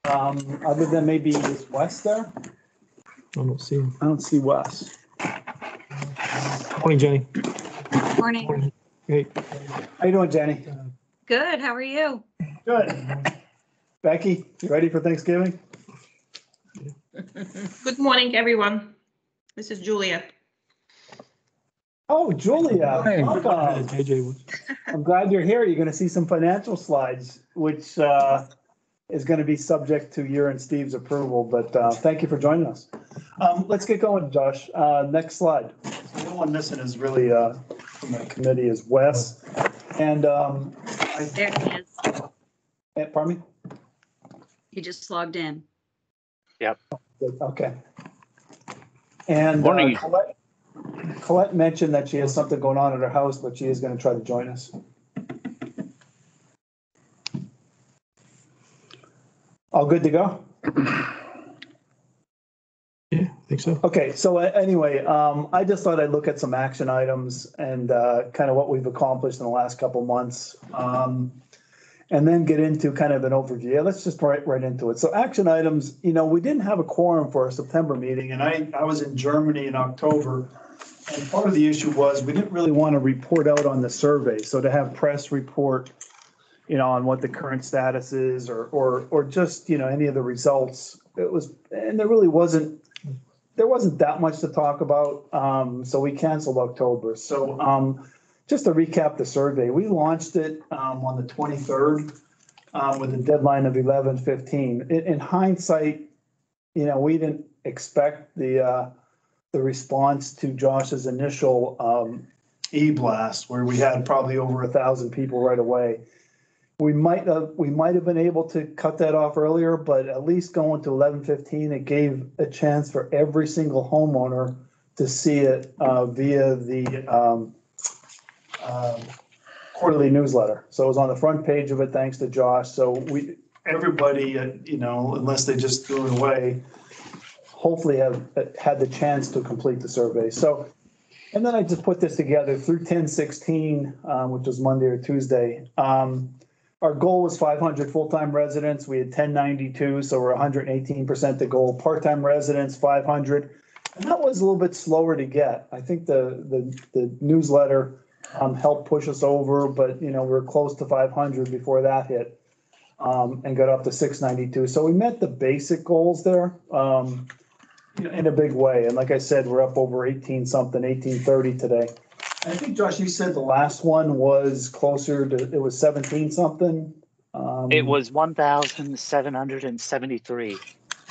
Other than maybe is Wes there? I don't see him. I don't see Wes. Morning, Jenny. Morning. Hey, How you doing, Jenny? Good. How are you? Good. Becky, you ready for Thanksgiving? Good morning, everyone. This is Julia. Oh, Julia, Hey. welcome. JJ was. I'm glad you're here. You're going to see some financial slides, which is going to be subject to your and Steve's approval, but thank you for joining us. Let's get going, Josh. Next slide. So the one missing is really from the committee is Wes. And There he is. pardon me? He just logged in. Okay. And Morning. Colette mentioned that she has something going on at her house, but she is going to try to join us. All good to go? Yeah, I think so. Okay, so anyway, I just thought I'd look at some action items and kind of what we've accomplished in the last couple months. And then get into kind of an overview. Yeah, let's just right into it. So action items, we didn't have a quorum for our September meeting, and I was in Germany in October. And part of the issue was we didn't really want to report out on the survey. So to have press report, on what the current status is or just, any of the results, and there wasn't that much to talk about. So we canceled October. So just to recap the survey, we launched it on the 23rd with a deadline of 11/15. In hindsight, we didn't expect the response to Josh's initial e-blast, where we had probably over 1,000 people right away. We might have been able to cut that off earlier, but at least going to 11/15, it gave a chance for every single homeowner to see it via the quarterly newsletter. So it was on the front page of it, thanks to Josh. So everybody, unless they just threw it away, hopefully have had the chance to complete the survey. So, and then I just put this together through 10/16, which was Monday or Tuesday. Our goal was 500 full-time residents. We had 1092, so we're 118% the goal. Part-time residents, 500. And that was a little bit slower to get. I think the newsletter helped push us over, but we were close to 500 before that hit, and got up to 692. So we met the basic goals there in a big way. And like I said, we're up over 1830 today. I think, Josh, you said the last one was closer to, it was 17 something. It was 1,773.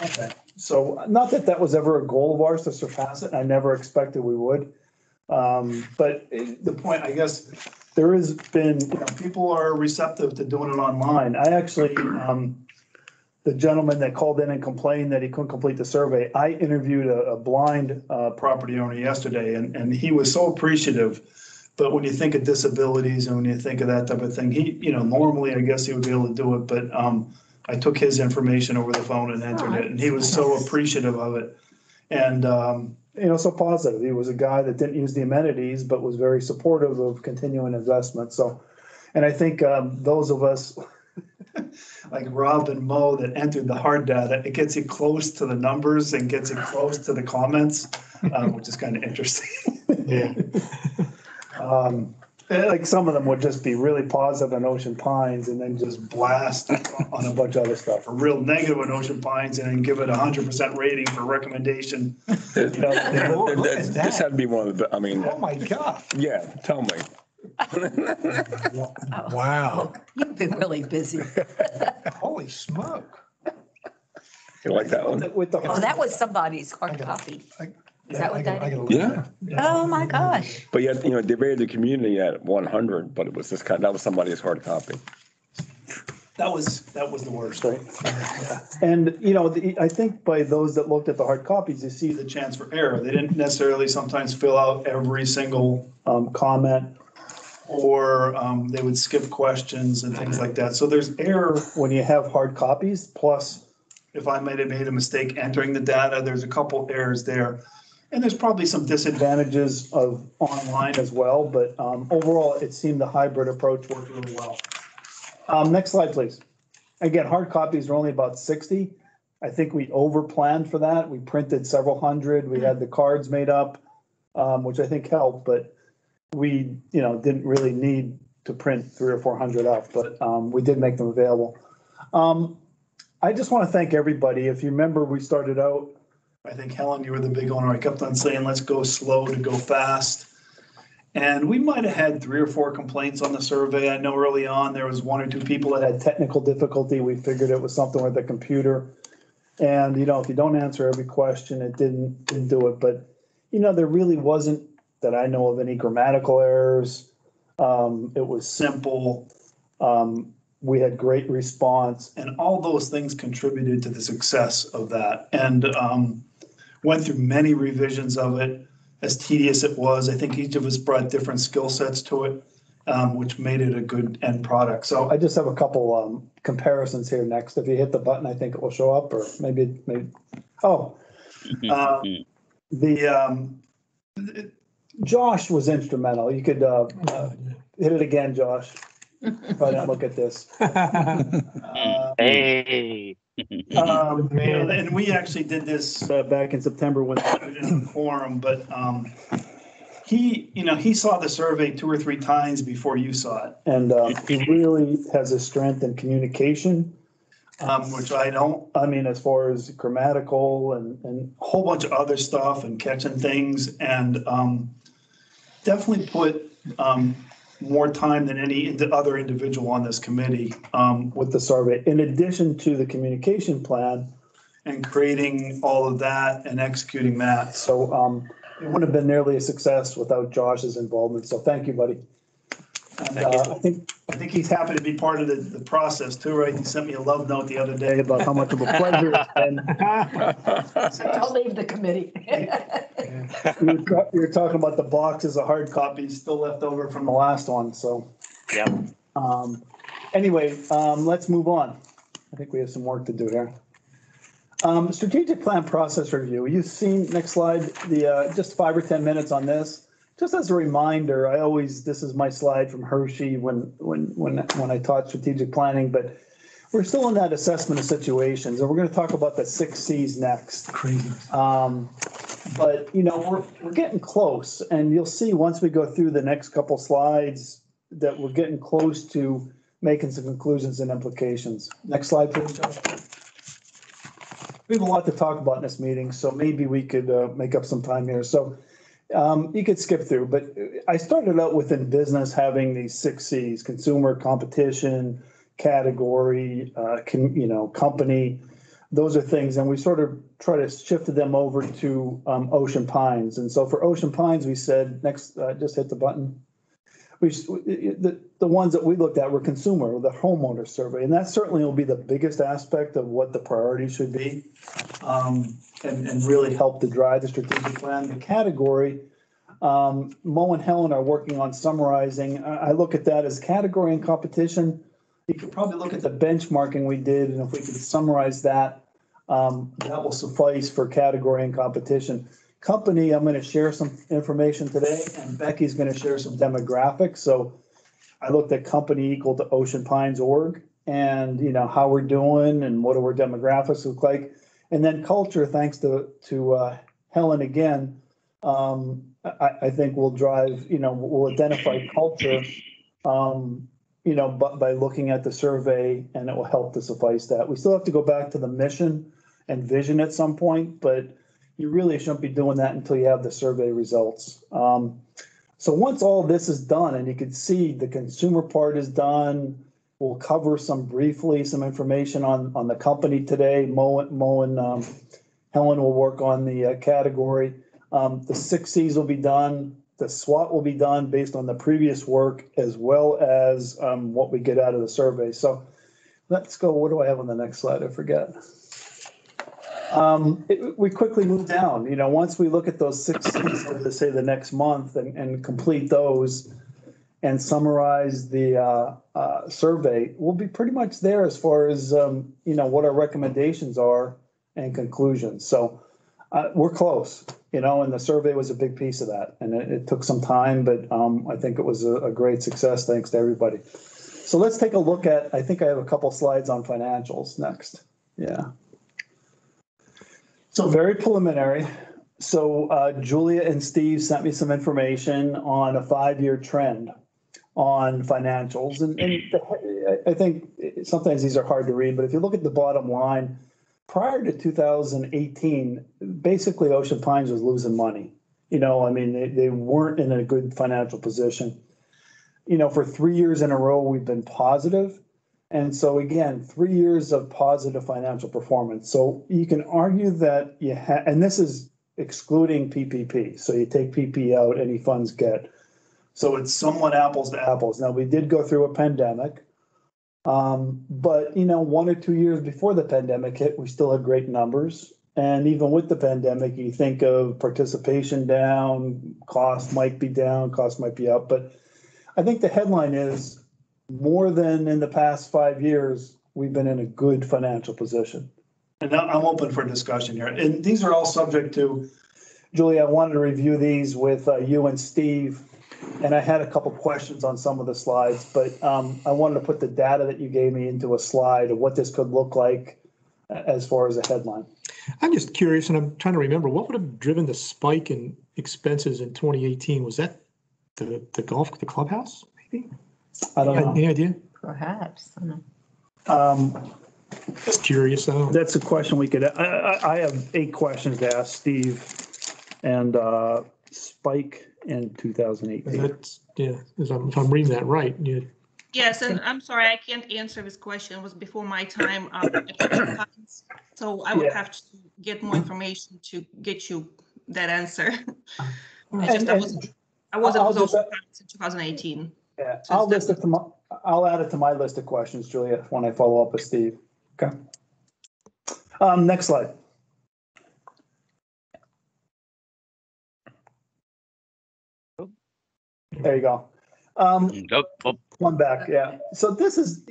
Okay. So not that was ever a goal of ours to surpass it. I never expected we would. But the point, I guess, there has been, people are receptive to doing it online. I actually, the gentleman that called in and complained that he couldn't complete the survey, I interviewed a blind property owner yesterday, and he was so appreciative. But when you think of disabilities and when you think of that type of thing, he, normally I guess he would be able to do it, but I took his information over the phone and entered it, and he was so appreciative of it. And, so positive. He was a guy that didn't use the amenities, but was very supportive of continuing investment. So, and I think those of us like Rob and Mo that entered the hard data, it gets you close to the numbers and gets you close to the comments, which is kind of interesting. Yeah. Like some of them would just be really positive on Ocean Pines and then just blast on a bunch of other stuff, or real negative on Ocean Pines and then give it 100% rating for recommendation. This had to be one of the, Oh my God. yeah, tell me. Wow. You've been really busy. Holy smoke. You like that one? Oh, that was somebody's hard copy. Is that what that is? Yeah. Oh, my gosh. But yet, they rated the community at 100, but it was that was somebody's hard copy. That was the worst, right? And, I think by those that looked at the hard copies, you see the chance for error. They didn't necessarily sometimes fill out every single comment, or they would skip questions and things like that. So there's error when you have hard copies. Plus, if I might have made a mistake entering the data, there's a couple errors there. And there's probably some disadvantages of online as well, but overall, it seemed the hybrid approach worked really well. Next slide, please. Again, hard copies are only about 60. I think we over planned for that. We printed several hundred. We had the cards made up, which I think helped, but we, didn't really need to print 300 or 400 up, but we did make them available. I just want to thank everybody. If you remember, we started out, I think Helen, you were the big owner. I kept on saying, let's go slow to go fast. And we might have had 3 or 4 complaints on the survey. I know early on there was 1 or 2 people that had technical difficulty. We figured it was something with the computer. And, if you don't answer every question, it didn't do it. But, there really wasn't, that I know of, any grammatical errors. It was simple. We had great response, and all those things contributed to the success of that. And went through many revisions of it. As tedious it was, I think each of us brought different skill sets to it, which made it a good end product. So I just have a couple comparisons here next. If you hit the button, I think it will show up, or maybe. Josh was instrumental. You could hit it again, Josh. If I didn't look at this. Hey. And we actually did this back in September when we did a forum, but he saw the survey 2 or 3 times before you saw it. And he really has a strength in communication, which I don't. I mean, as far as grammatical and a whole bunch of other stuff and catching things, and definitely put more time than any other individual on this committee with the survey, in addition to the communication plan and creating all of that and executing that. So it wouldn't have been nearly a success without Josh's involvement. So thank you, buddy. And I think he's happy to be part of the process too, right? He sent me a love note the other day about how much of a pleasure it's been. Don't leave the committee. You were talking about the boxes of hard copies still left over from the last one, so. Yep. Anyway, let's move on. I think we have some work to do here. Strategic plan process review. You've seen, next slide, the just 5 or 10 minutes on this. Just as a reminder, this is my slide from Hershey when I taught strategic planning, but we're still in that assessment of situations, and we're going to talk about the 6 C's next. Crazy. But we're getting close, and you'll see once we go through the next couple slides that we're getting close to making some conclusions and implications. Next slide, please, Josh. We have a lot to talk about in this meeting, so maybe we could make up some time here. So you could skip through, but I started out within business having these 6 C's: consumer, competition, category, company. Those are things, and we sort of try to shift them over to Ocean Pines. And so for Ocean Pines, we said, next, just hit the button. The ones that we looked at were consumer, the homeowner survey, and that certainly will be the biggest aspect of what the priority should be, and really help to drive the strategic plan. The category, Mo and Helen are working on summarizing. I look at that as category and competition. You could probably look at the benchmarking we did, and if we could summarize that, that will suffice for category and competition. Company, I'm going to share some information today, and Becky's going to share some demographics. So I looked at company equal to Ocean Pines org, and how we're doing and what our demographics look like. And then culture, thanks to Helen again, I think we'll drive, we'll identify culture, but by looking at the survey, and it will help to suffice that. We still have to go back to the mission and vision at some point, but you really shouldn't be doing that until you have the survey results. So once all this is done, and you can see the consumer part is done, we'll cover some information on the company today. Mo and Helen will work on the category. The 6 C's will be done. The SWOT will be done based on the previous work, as well as what we get out of the survey. So let's go. What do I have on the next slide? I forget. We quickly move down. Once we look at those 6 C's, let's say the next month, and complete those and summarize the survey, we'll be pretty much there as far as what our recommendations are and conclusions. So we're close, and the survey was a big piece of that, and it took some time, but I think it was a great success. Thanks to everybody. So let's take a look at, I think I have a couple slides on financials next. Yeah. So very preliminary. So Julia and Steve sent me some information on a 5-year trend on financials. And I think sometimes these are hard to read, but if you look at the bottom line, prior to 2018, basically Ocean Pines was losing money. You know, I mean, they weren't in a good financial position. You know, for 3 years in a row, we've been positive. And so again, 3 years of positive financial performance. So you can argue that and this is excluding PPP. So you take PP out, any funds get. So it's somewhat apples to apples. Now, we did go through a pandemic. But, you know, 1 or 2 years before the pandemic hit, we still had great numbers. And even with the pandemic, you think of participation down, cost might be down, cost might be up. But I think the headline is more than in the past 5 years, we've been in a good financial position. And I'm open for discussion here. And these are all subject to, Julie, I wanted to review these with you and Steve. And I had a couple questions on some of the slides, but I wanted to put the data that you gave me into a slide of what this could look like as far as a headline. I'm just curious, and I'm trying to remember, what would have driven the spike in expenses in 2018? Was that the clubhouse, maybe? I don't know. Any idea? Perhaps. I don't know. Just curious, though. That's a question we could, I have 8 questions to ask Steve and spike in 2018. That's, yeah, if I'm reading that right, yeah. Yes, and I'm sorry, I can't answer this question. It was before my time. So I would have to get more information to get you that answer. I wasn't also in 2018. Yeah, So I'll add it to my list of questions, Julia, when I follow up with Steve. Okay. Next slide. There you go. One back, yeah. So this is,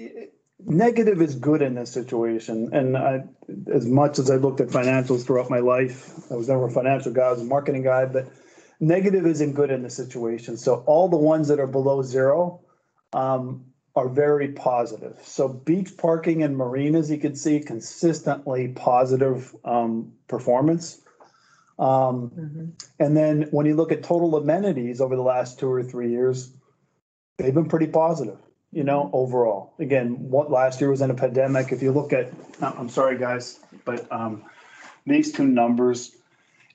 negative is good in this situation. And as much as I looked at financials throughout my life, I was never a financial guy, I was a marketing guy, but negative isn't good in this situation. So all the ones that are below 0 are very positive. So beach parking and marinas, you can see consistently positive performance. And then when you look at total amenities over the last 2 or 3 years, they've been pretty positive, you know, overall. Again, what last year was in a pandemic. If you look at, I'm sorry, guys, but these 2 numbers,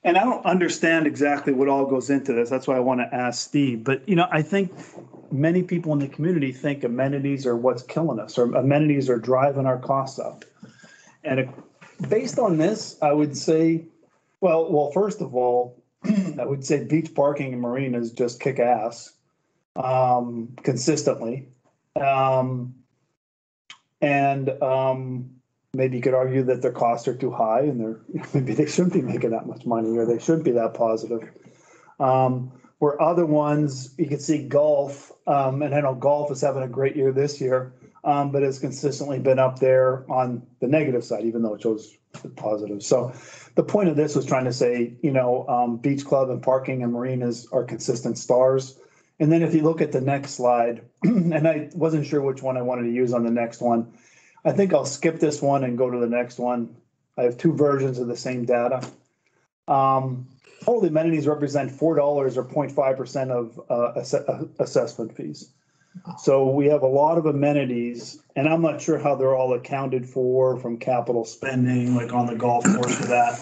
and I don't understand exactly what all goes into this. That's why I want to ask Steve. But, you know, I think many people in the community think amenities are what's killing us, or amenities are driving our costs up. And based on this, I would say, well, first of all, I would say beach parking and marinas just kick ass consistently. Maybe you could argue that their costs are too high and maybe they shouldn't be making that much money, or they shouldn't be that positive. Where other ones, you can see golf, and I know golf is having a great year this year, but it's consistently been up there on the negative side, even though it shows positive. So the point of this was trying to say, you know, beach club and parking and marinas are consistent stars. And then if you look at the next slide, and I wasn't sure which one I wanted to use on the next one, I think I'll skip this one and go to the next one. I have 2 versions of the same data. Total amenities represent $4 or 0.5% of assessment fees. So we have a lot of amenities, and I'm not sure how they're all accounted for from capital spending, like on the golf course for that.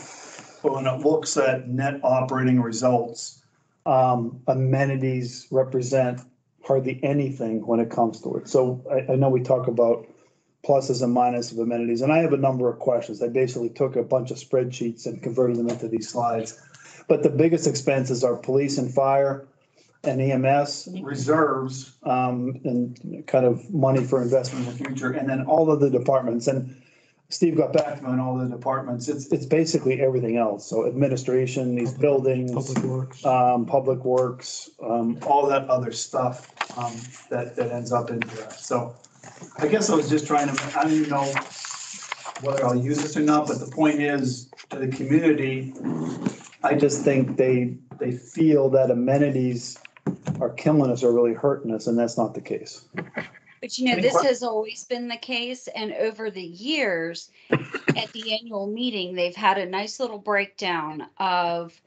But when it looks at net operating results, amenities represent hardly anything when it comes to it. So I know we talk about pluses and minuses of amenities, and I have a number of questions. I basically took a bunch of spreadsheets and converted them into these slides. But the biggest expenses are police and fire and EMS, reserves, and kind of money for investment in the future, and then all of the departments. And Steve got back to me on all the departments. It's basically everything else. So administration, these buildings, public works, all that other stuff that ends up into that. So I guess I was just trying to, I don't even know whether I'll use this or not, but the point is, to the community, I just think they feel that amenities are killing us or really hurting us, and that's not the case. But you know, Any this que- has always been the case, and over the years, at the annual meeting, they've had a nice little breakdown of,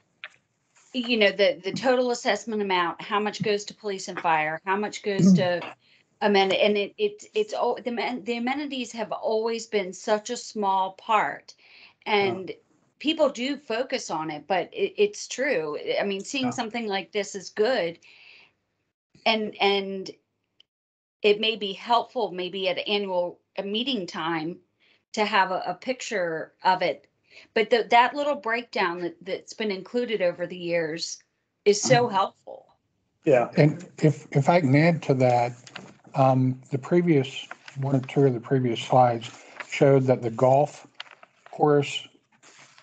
you know, the total assessment amount, how much goes to police and fire, how much goes to amenity, and it's all the amenities have always been such a small part, and people do focus on it, but it's true. I mean, seeing Yeah. something like this is good, and it may be helpful maybe at a meeting time to have a picture of it. But that little breakdown that's been included over the years is so helpful. Yeah, And if I can add to that, the previous, one or two of the previous slides showed that the golf course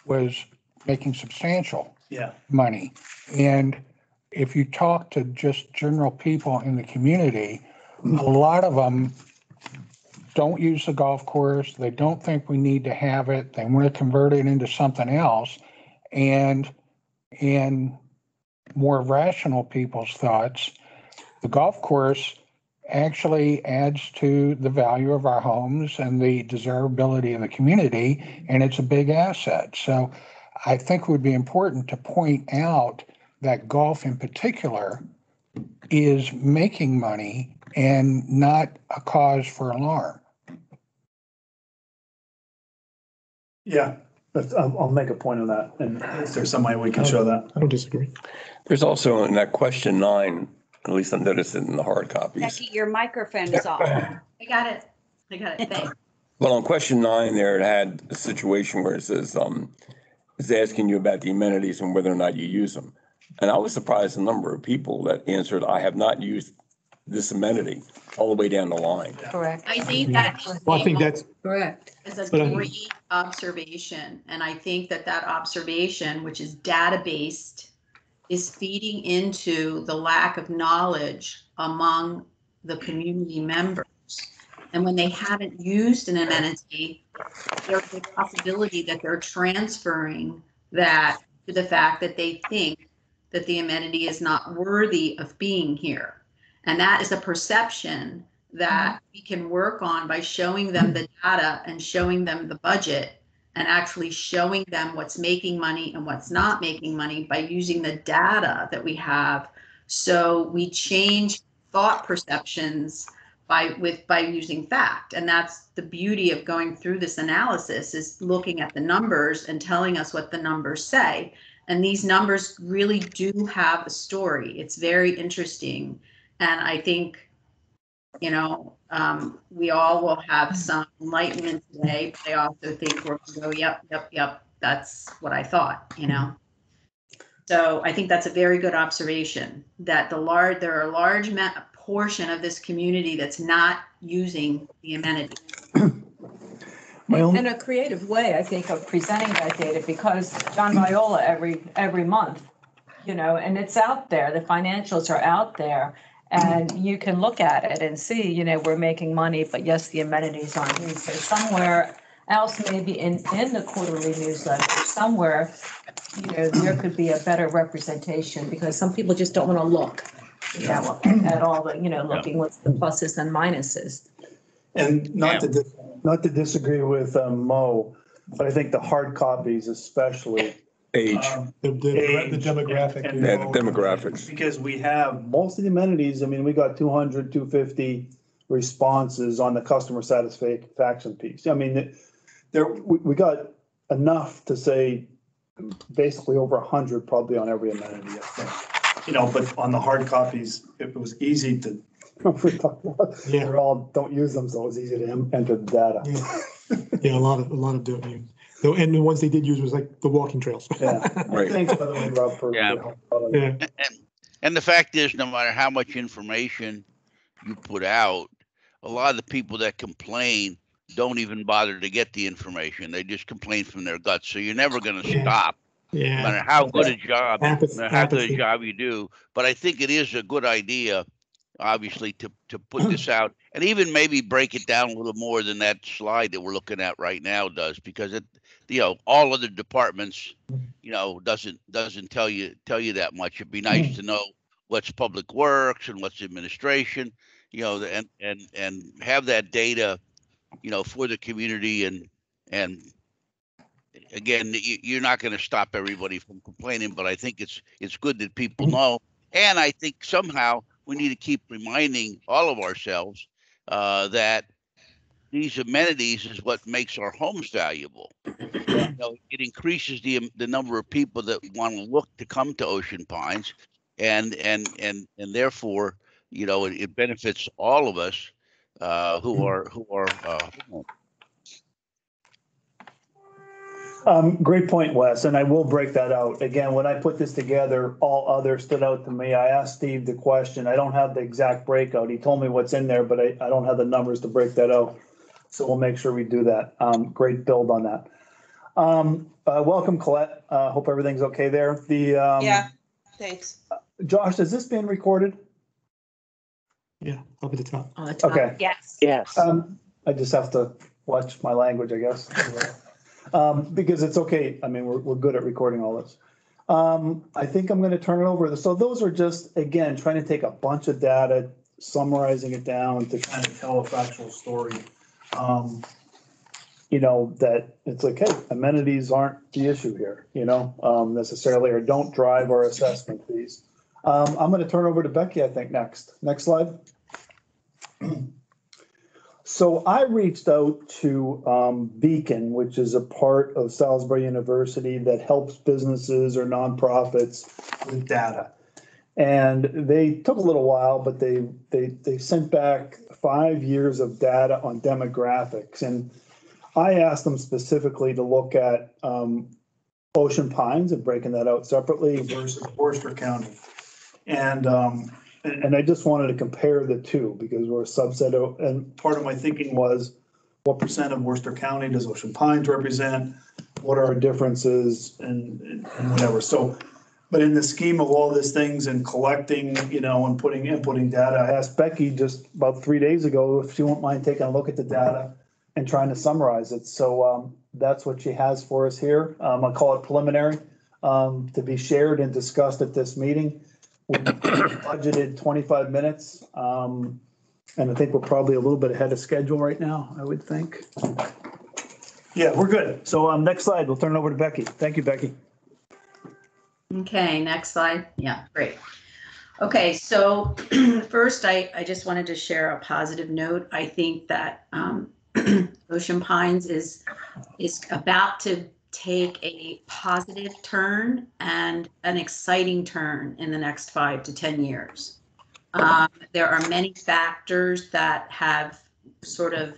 was making substantial yeah, money. And if you talk to just general people in the community, a lot of them don't use the golf course. They don't think we need to have it. They want to convert it into something else. And in more rational people's thoughts, the golf course actually adds to the value of our homes and the desirability of the community, and it's a big asset. So I think it would be important to point out that golf in particular is making money and not a cause for alarm. yeah. I'll make a point of that, and is there some way we can show that? I don't disagree. There's also in that question 9, at least I noticed it in the hard copies. Becky, your microphone is off. I got it. Thanks. Well, on question 9 there, it had a situation where it says, it's asking you about the amenities and whether or not you use them. And I was surprised the number of people that answered, I have not used this amenity, all the way down the line. Correct. I think that Well, I think that's, Correct. is a But I- great observation. And I think that observation, which is data-based, is feeding into the lack of knowledge among the community members. And when they haven't used an amenity, there's a possibility that they're transferring that to the fact that they think that the amenity is not worthy of being here. And that is a perception that we can work on by showing them the data and showing them the budget and actually showing them what's making money and what's not making money by using the data that we have. So we change thought perceptions by using fact. And that's the beauty of going through this analysis, is looking at the numbers and telling us what the numbers say. And these numbers really do have a story. It's very interesting. And I think, you know, we all will have some enlightenment today, but I also think we're going to go, yep, that's what I thought, you know. So I think that's a very good observation, that there are a large portion of this community that's not using the amenity. In a creative way, I think, of presenting that data, because John Viola every month, you know, and it's out there, the financials are out there, and you can look at it and see, you know, we're making money, but yes, the amenities aren't used. So somewhere else, maybe in the quarterly newsletter, somewhere, you know, there could be a better representation, because some people just don't want to look, you know, at all the, you know, looking what's the pluses and minuses. And not to disagree with Mo, but I think the hard copies especially. Age, the Age demographic. and- yeah, the demographics. Because we have most of the amenities, I mean, we got 200, 250 responses on the customer satisfaction piece. I mean, we got enough to say basically over 100 probably on every amenity, I think. You know, but on the hard copies, it was easy to, Yeah. they're all, don't use them, so it was easy to enter the data. Yeah, a lot of don't use. Though, and the ones they did use was like the walking trails. Yeah. Right. Thanks, by the way, Rob, for. Yeah. Yeah. And the fact is, no matter how much information you put out, a lot of the people that complain don't even bother to get the information. They just complain from their guts. So you're never going to Yeah. stop, no Yeah. matter how good a job, no Apathy- matter how good a apathy. job you do. But I think it is a good idea, obviously, to put this out and even maybe break it down a little more than that slide that we're looking at right now does, because it, you know, all other departments, you know, doesn't tell you that much. It'd be nice to know what's public works and what's administration. you know, and have that data, you know, for the community. And again, you're not going to stop everybody from complaining, but I think it's good that people know. And I think somehow we need to keep reminding all of ourselves that these amenities is what makes our homes valuable. You know, it increases the number of people that want to look to come to Ocean Pines, and therefore, you know, it benefits all of us who are homeowners. Great point, Wes, and I will break that out. Again, when I put this together, all others stood out to me. I asked Steve the question. I don't have the exact breakout. He told me what's in there, but I don't have the numbers to break that out. So we'll make sure we do that. Great build on that. Welcome, Colette. Hope everything's okay there. Yeah, thanks. Josh, is this being recorded? Yeah, up at the top. On the top. Okay. Yes. Yes. I just have to watch my language, I guess. Because it's okay. I mean, we're good at recording all this. I think I'm going to turn it over. So those are just, again, trying to take a bunch of data, summarizing it down to kind of tell a factual story. You know, that it's like, hey, amenities aren't the issue here, you know, necessarily, or don't drive our assessment fees. I'm going to turn over to Becky, I think, next. Next slide. So I reached out to Beacon, which is a part of Salisbury University that helps businesses or nonprofits with data. And they took a little while, but they sent back 5 years of data on demographics. And I asked them specifically to look at Ocean Pines and breaking that out separately versus Worcester County. And I just wanted to compare the two because we're a subset of, and part of my thinking was what percent of Worcester County does Ocean Pines represent? What are our differences and whatever. So, but in the scheme of all these things and collecting, you know, and inputting data, I asked Becky just about 3 days ago if she won't mind taking a look at the data and trying to summarize it. So that's what she has for us here. I'll call it preliminary to be shared and discussed at this meeting. We budgeted 25 minutes, and I think we're probably a little bit ahead of schedule right now, I would think. Yeah, we're good. So next slide, we'll turn it over to Becky. Thank you, Becky. Okay, next slide. Yeah, great. Okay, so first, I just wanted to share a positive note. I think that Ocean Pines is about to take a positive turn and an exciting turn in the next 5 to 10 years. There are many factors that have sort of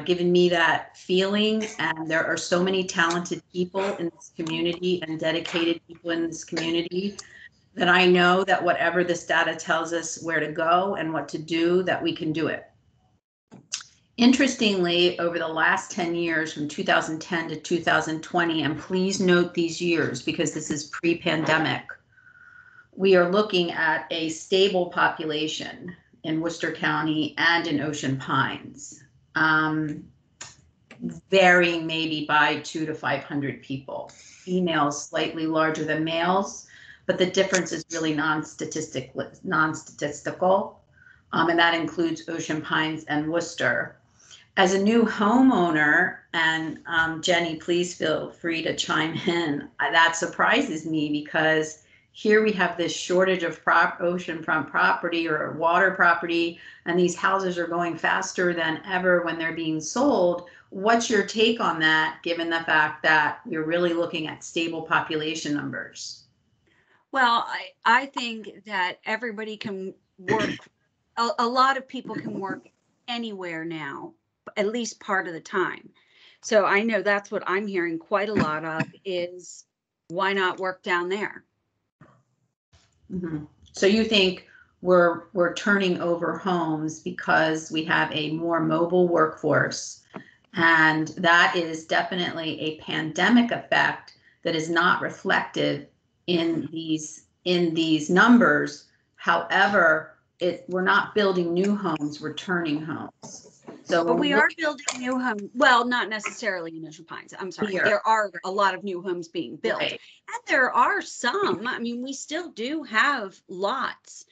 given me that feeling, and there are so many talented people in this community and dedicated people in this community that I know that whatever this data tells us where to go and what to do, that we can do it. Interestingly, over the last 10 years, from 2010 to 2020, and please note these years because this is pre-pandemic, we are looking at a stable population in Worcester County and in Ocean Pines, varying maybe by 200 to 500 people. Females slightly larger than males, but the difference is really non-statistical, and that includes Ocean Pines and Worcester. As a new homeowner, and Jenny, please feel free to chime in, that surprises me because here we have this shortage of oceanfront property or water property, and these houses are going faster than ever when they're being sold. What's your take on that, given the fact that you're really looking at stable population numbers? Well, I think that everybody can work, a lot of people can work anywhere now, at least part of the time. So I know that's what I'm hearing quite a lot of is why not work down there? Mm-hmm. So you think we're turning over homes because we have a more mobile workforce, and that is definitely a pandemic effect that is not reflected in these numbers. However, we're not building new homes, we're turning homes. So but we are building new homes. Well, not necessarily in Ocean Pines. I'm sorry. Here. There are a lot of new homes being built. Right. And there are some, I mean, we still do have lots.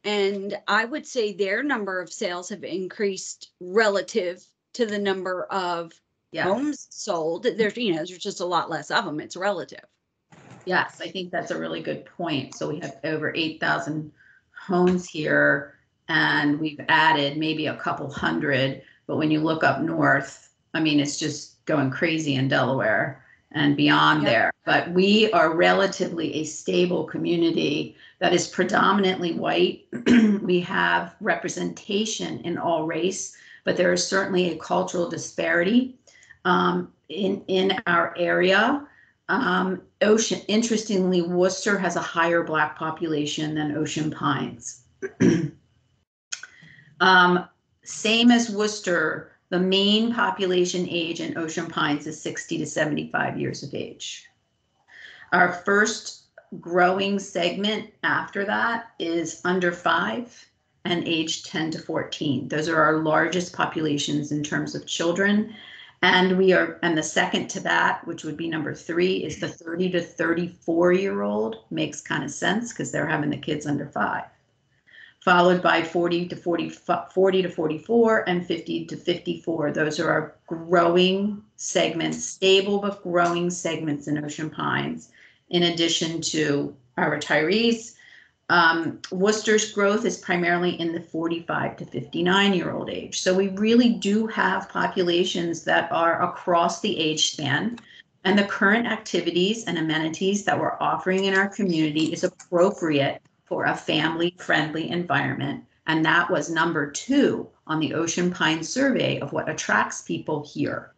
And I would say their number of sales have increased relative to the number of homes sold. There's, there's just a lot less of them. It's relative. Yes, I think that's a really good point. So we have over 8,000 homes here, and we've added maybe a couple hundred. But when you look up north, I mean, it's just going crazy in Delaware and beyond there. But we are relatively a stable community that is predominantly white. We have representation in all race, but there is certainly a cultural disparity in our area. Interestingly, Worcester has a higher Black population than Ocean Pines. Same as Worcester, the main population age in Ocean Pines is 60 to 75 years of age. Our first growing segment after that is under 5 and age 10 to 14. Those are our largest populations in terms of children. And the second to that, which would be number 3, is the 30 to 34-year-old. Makes kind of sense because they're having the kids under 5. Followed by 40 to 44 and 50 to 54. Those are our growing segments, stable but growing segments in Ocean Pines, in addition to our retirees. Worcester's growth is primarily in the 45 to 59-year-old age. So we really do have populations that are across the age span, and the current activities and amenities that we're offering in our community is appropriate for a family-friendly environment. And that was number 2 on the Ocean Pines survey of what attracts people here.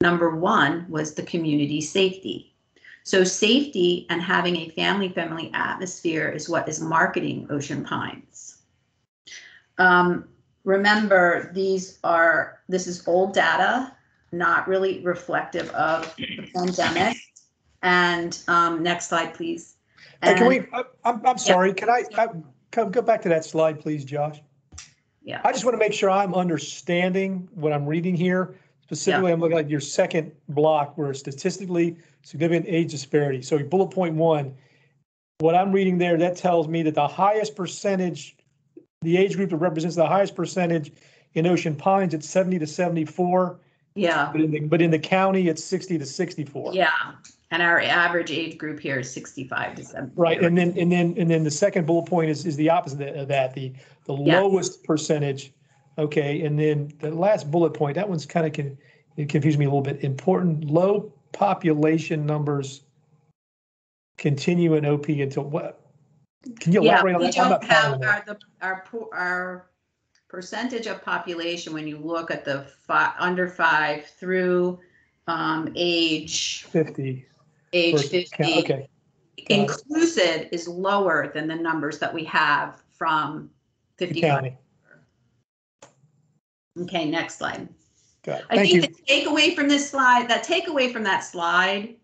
Number 1 was the community safety. So safety and having a family-friendly atmosphere is what is marketing Ocean Pines. Remember, this is old data, not really reflective of the pandemic. And next slide, please. And, hey, I'm sorry, can I go back to that slide, please, Josh? Yeah. I just want to make sure I'm understanding what I'm reading here. Specifically, I'm looking at your second block where statistically significant age disparity. So bullet point 1, what I'm reading there, that tells me that the highest percentage, the age group that represents the highest percentage in Ocean Pines, it's 70 to 74. Yeah. But in the county, it's 60 to 64. Yeah. And our average age group here is 65 to 70. Right. And then the second bullet point is the opposite of that, the lowest percentage. Okay. And then the last bullet point, that one's kind of it confused me a little bit. Important low population numbers continue in OP until what? Can you elaborate on that? We don't have our percentage of population when you look at the under 5 through age 50. Age 50. Okay. Inclusive is lower than the numbers that we have from 55. Okay, next slide. I think the takeaway from this slide, that slide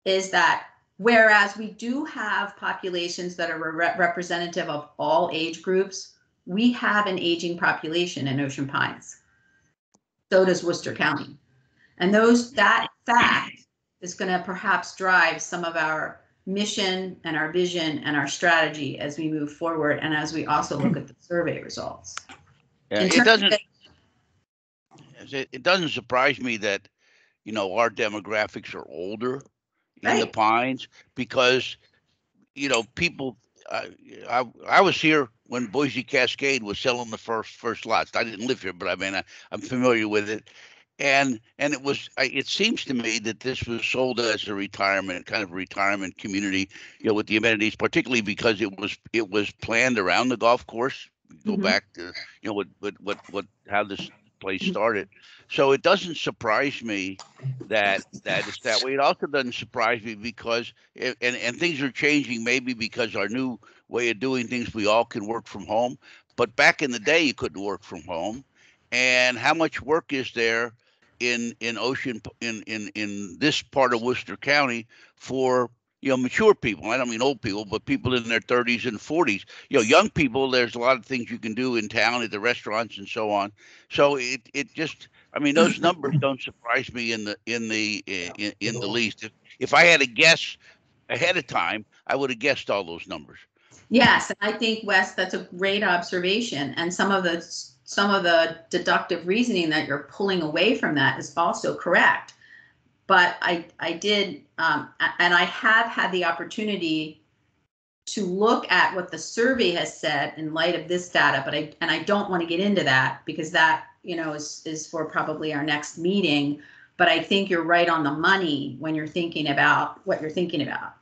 is that whereas we do have populations that are representative of all age groups, we have an aging population in Ocean Pines. So does Worcester County. And that fact is going to perhaps drive some of our mission and our vision and our strategy as we move forward and as we also look at the survey results. Yeah, it doesn't surprise me that, our demographics are older in the Pines because, people, I was here when Boise Cascade was selling the first lots. I didn't live here, but I mean, I'm familiar with it. And it seems to me that this was sold as a retirement community, with the amenities, particularly because it was planned around the golf course. Go back to, how this place started. So it doesn't surprise me that it's that way. It also doesn't surprise me because, and things are changing maybe because our new way of doing things, we all can work from home. But back in the day, you couldn't work from home. And how much work is there in this part of Worcester County for mature people? I don't mean old people, but people in their 30s and 40s. Young people, there's a lot of things you can do in town at the restaurants and so on. So it just, I mean, those numbers don't surprise me in the least. If I had to guess ahead of time, I would have guessed all those numbers. Yes, I think, Wes, that's a great observation. And some of the deductive reasoning that you're pulling away from that is also correct. But I did, and I have had the opportunity to look at what the survey has said in light of this data, but I don't want to get into that because that, is for probably our next meeting. But I think you're right on the money when you're thinking about what you're thinking about.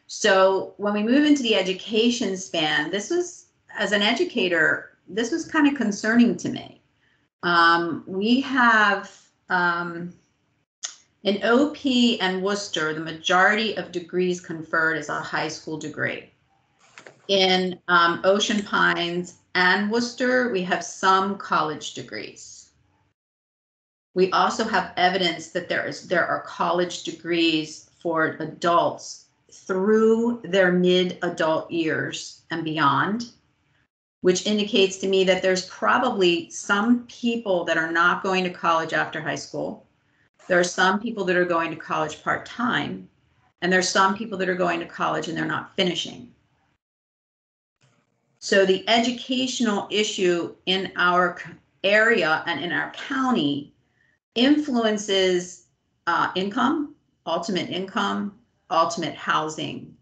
So when we move into the education span, this was, as an educator, this was kind of concerning to me. We have in OP and Worcester, the majority of degrees conferred is a high school degree. In Ocean Pines and Worcester, we have some college degrees. We also have evidence that there are college degrees for adults through their mid-adult years and beyond, which indicates to me that there's probably some people that are not going to college after high school. There are some people that are going to college part-time, and there's some people that are going to college and they're not finishing. So the educational issue in our area and in our county influences income, ultimate housing,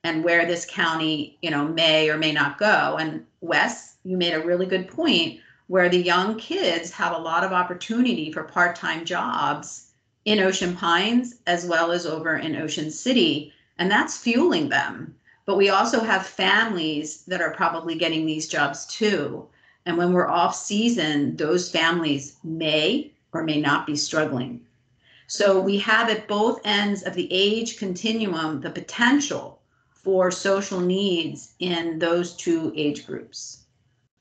and where this county, may or may not go. And Wes, you made a really good point where the young kids have a lot of opportunity for part-time jobs in Ocean Pines as well as over in Ocean City, and that's fueling them. But we also have families that are probably getting these jobs too. And when we're off season, those families may or may not be struggling. So we have at both ends of the age continuum the potential for social needs in those two age groups.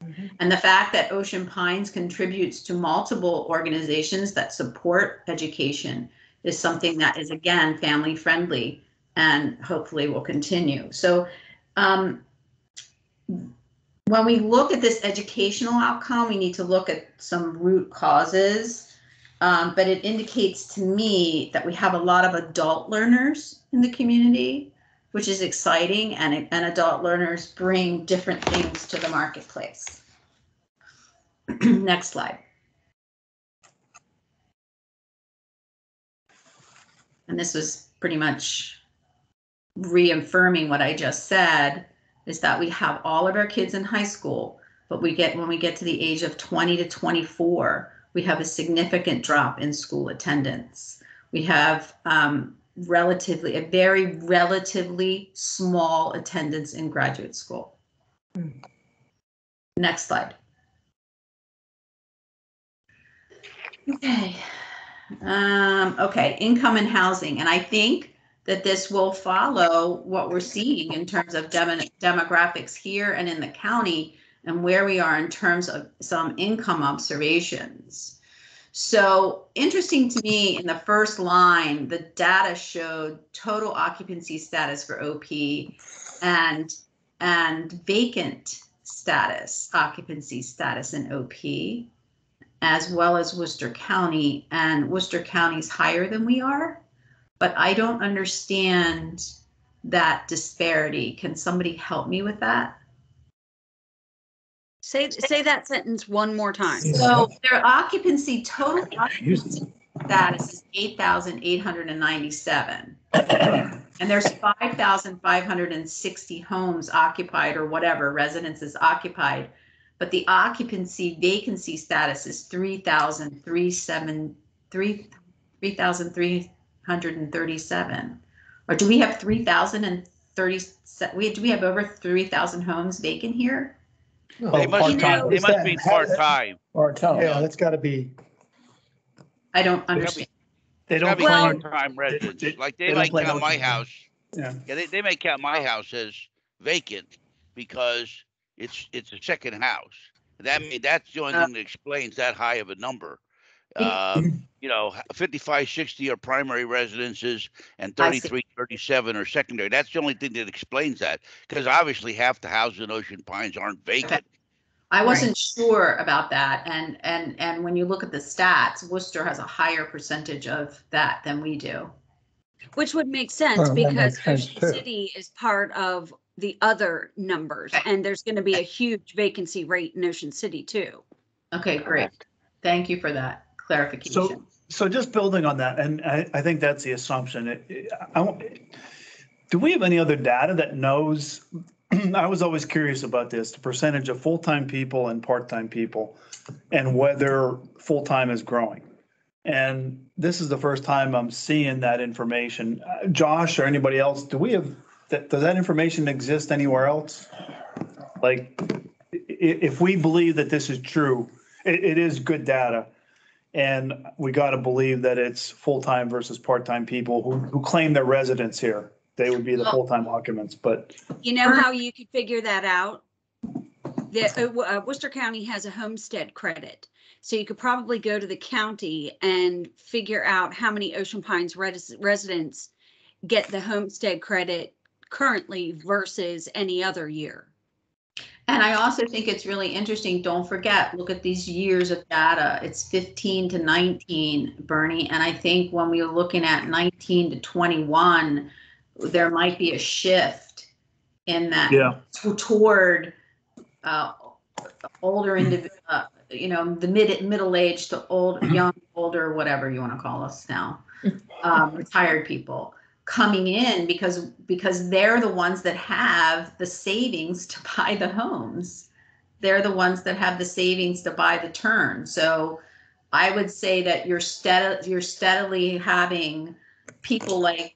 Mm-hmm. And the fact that Ocean Pines contributes to multiple organizations that support education is something that is, again, family friendly and hopefully will continue. So when we look at this educational outcome, we need to look at some root causes, but it indicates to me that we have a lot of adult learners in the community, which is exciting, and adult learners bring different things to the marketplace. Next slide. And this was pretty much reaffirming what I just said, is that we have all of our kids in high school, but when we get to the age of 20 to 24, we have a significant drop in school attendance. We have a very relatively small attendance in graduate school. Next slide. Okay. Okay, income and housing. And I think that this will follow what we're seeing in terms of demographics here and in the county and where we are in terms of some income observations. So interesting to me, in the first line, the data showed total occupancy status for OP and vacant status, occupancy status in OP, as well as Worcester County. And Worcester County is higher than we are, but I don't understand that disparity. Can somebody help me with that? Say that sentence one more time. So their total occupancy status is 8,897. And there's 5,560 homes occupied or whatever, residences occupied. But the vacancy status is 3,337. Or do we have 3,037? Do we have over 3,000 homes vacant here? They must be part-time. Part-time. Yeah, that's gotta be. I don't understand. They don't Be part-time residents. Like they might count my house. Yeah. They may count my house as vacant because it's a second house. That's the only thing that explains that high of a number. 55, 60 are primary residences and 33, 37 are secondary. That's the only thing that explains that, because obviously half the houses in Ocean Pines aren't vacant. I wasn't sure about that. And when you look at the stats, Worcester has a higher percentage of that than we do. Which would make sense because Ocean City is part of the other numbers. And there's going to be a huge vacancy rate in Ocean City too. Okay, great. Thank you for that clarification. So just building on that, and I think that's the assumption. Do we have any other data that knows? I was always curious about this, the percentage of full-time people and part-time people, and whether full-time is growing. And this is the first time I'm seeing that information. Josh or anybody else, do we have that? Does that information exist anywhere else? Like, if we believe that this is true, it is good data. And we got to believe that it's full-time versus part-time people who claim their residence here. They would be the full-time occupants, but. You know how you could figure that out? Worcester County has a homestead credit. So you could probably go to the county and figure out how many Ocean Pines residents get the homestead credit currently versus any other year. And I also think it's really interesting. Don't forget, look at these years of data. It's 15 to 19, Bernie. And I think when we are looking at 19 to 21, there might be a shift in that toward older individuals, the middle age to young, older, whatever you want to call us now, retired people coming in because they're the ones that have the savings to buy the homes. They're the ones that have the savings to buy the turn. So I would say that you're steadily having people like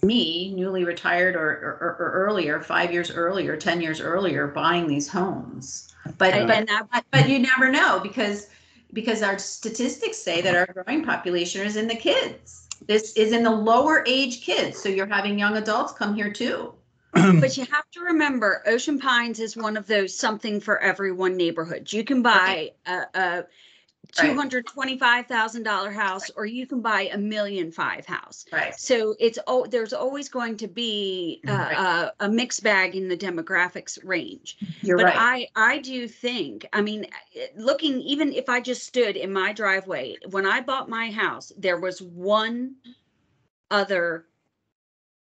me, newly retired or earlier, 5 years earlier, 10 years earlier, buying these homes. But you never know because our statistics say that our growing population is in the kids. This is in the lower age kids. So you're having young adults come here too. But you have to remember, Ocean Pines is one of those something for everyone neighborhoods. You can buy a $225,000 house, or you can buy $1.5 million house. Right. So there's always going to be a mixed bag in the demographics range. You're right. I do think, looking, even if I just stood in my driveway, when I bought my house, there was one other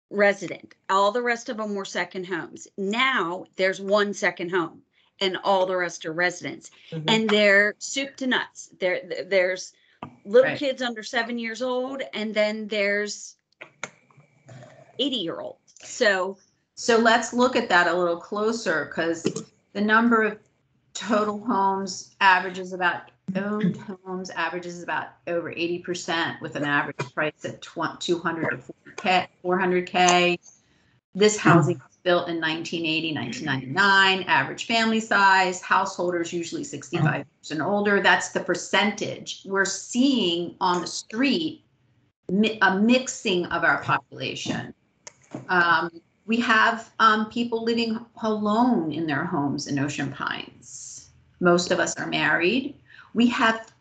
resident. All the rest of them were second homes. Now there's one second home, and all the rest are residents. Mm-hmm. And they're soup to nuts. There's little kids under 7 years old, and then there's 80-year-olds. So let's look at that a little closer, because the number of total homes averages about owned homes averages about over 80%, with an average price at 200 to 400K. This housing was built in 1980, 1999. Average family size, householders usually 65 years and older. That's the percentage. We're seeing on the street a mixing of our population. We have people living alone in their homes in Ocean Pines. Most of us are married. We have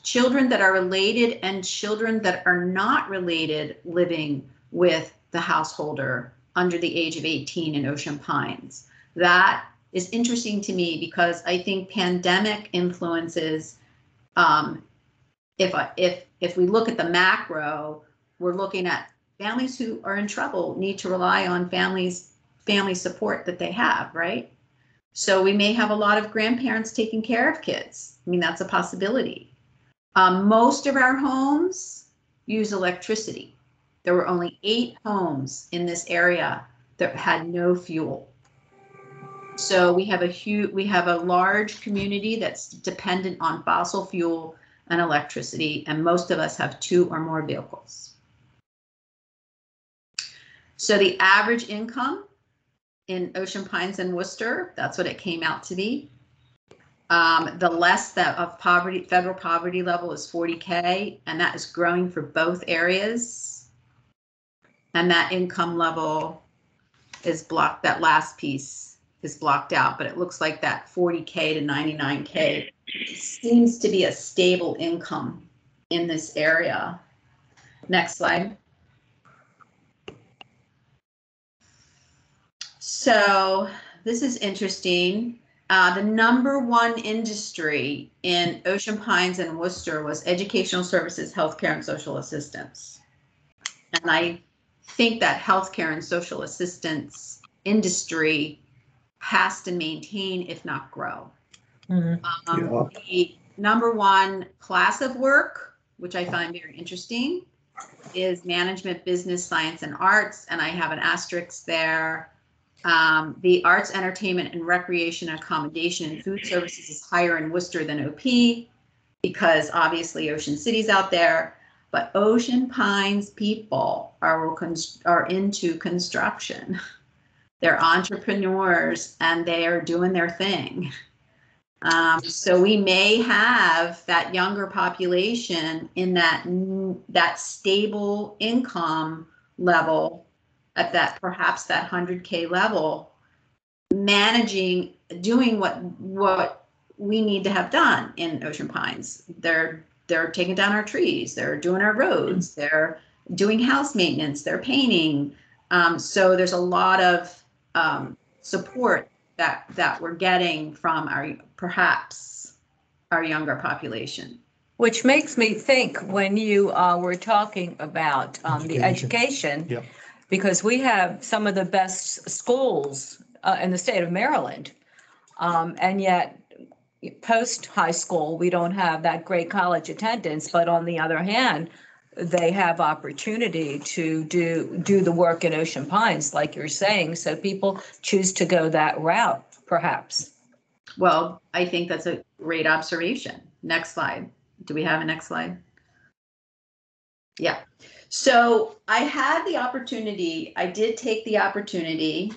children that are related and children that are not related living with the householder under the age of 18 in Ocean Pines. That is interesting to me because I think pandemic influences, if we look at the macro, we're looking at families who are in trouble need to rely on family support that they have, right? So we may have a lot of grandparents taking care of kids. That's a possibility. Most of our homes use electricity. There were only 8 homes in this area that had no fuel. So we have a large community that's dependent on fossil fuel and electricity, and most of us have 2 or more vehicles. So the average income in Ocean Pines and Worcester, that's what it came out to be. The less that of poverty, federal poverty level is 40K, and that is growing for both areas. And that income level is blocked, that last piece is blocked out, but it looks like that 40K to 99K seems to be a stable income in this area. Next slide. So this is interesting. The #1 industry in Ocean Pines and Worcester was educational services, healthcare, and social assistance. And I think that healthcare and social assistance industry has to maintain, if not grow. The number one class of work, which I find very interesting, is management, business, science, and arts, and I have an asterisk there. The arts, entertainment, and recreation, accommodation, and food services is higher in Worcester than OP, because obviously Ocean City's out there, but Ocean Pines people are into construction. They're entrepreneurs and they are doing their thing. So we may have that younger population in that stable income level at that, perhaps that 100K level, doing what we need to have done in Ocean Pines. They're taking down our trees, they're doing our roads, they're doing house maintenance, they're painting. So there's a lot of support that we're getting from perhaps our younger population. Which makes me think, when you were talking about the education, Yep. because we have some of the best schools in the state of Maryland, and yet post high school we don't have that great college attendance. But on the other hand, they have opportunity to do the work in Ocean Pines, like you're saying. So people choose to go that route, perhaps. Well, I think that's a great observation. Next slide. Do we have a next slide? Yeah. So I did take the opportunity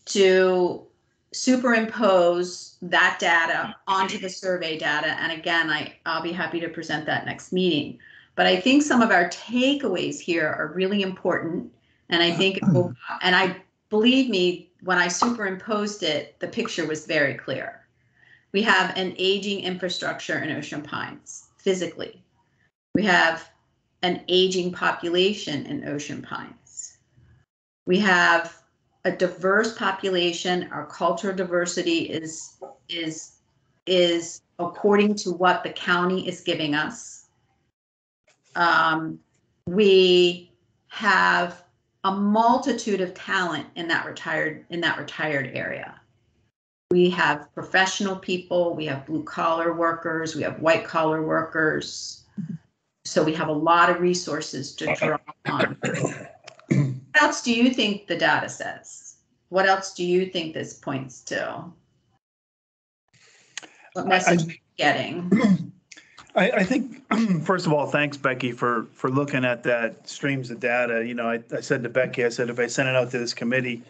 to superimpose that data onto the survey data. And again, I'll be happy to present that next meeting. But I think some of our takeaways here are really important. And I think, believe me, when I superimposed it, the picture was very clear. We have an aging infrastructure in Ocean Pines, physically. We have an aging population in Ocean Pines. We have a diverse population. Our cultural diversity is according to what the county is giving us. We have a multitude of talent in that retired area. We have professional people, we have blue collar workers, we have white collar workers. So we have a lot of resources to draw on. What else do you think the data says? What else do you think this points to? What message are you getting? I think, first of all, thanks, Becky, for looking at that streams of data. You know, I said to Becky, I said, if I sent it out to this committee,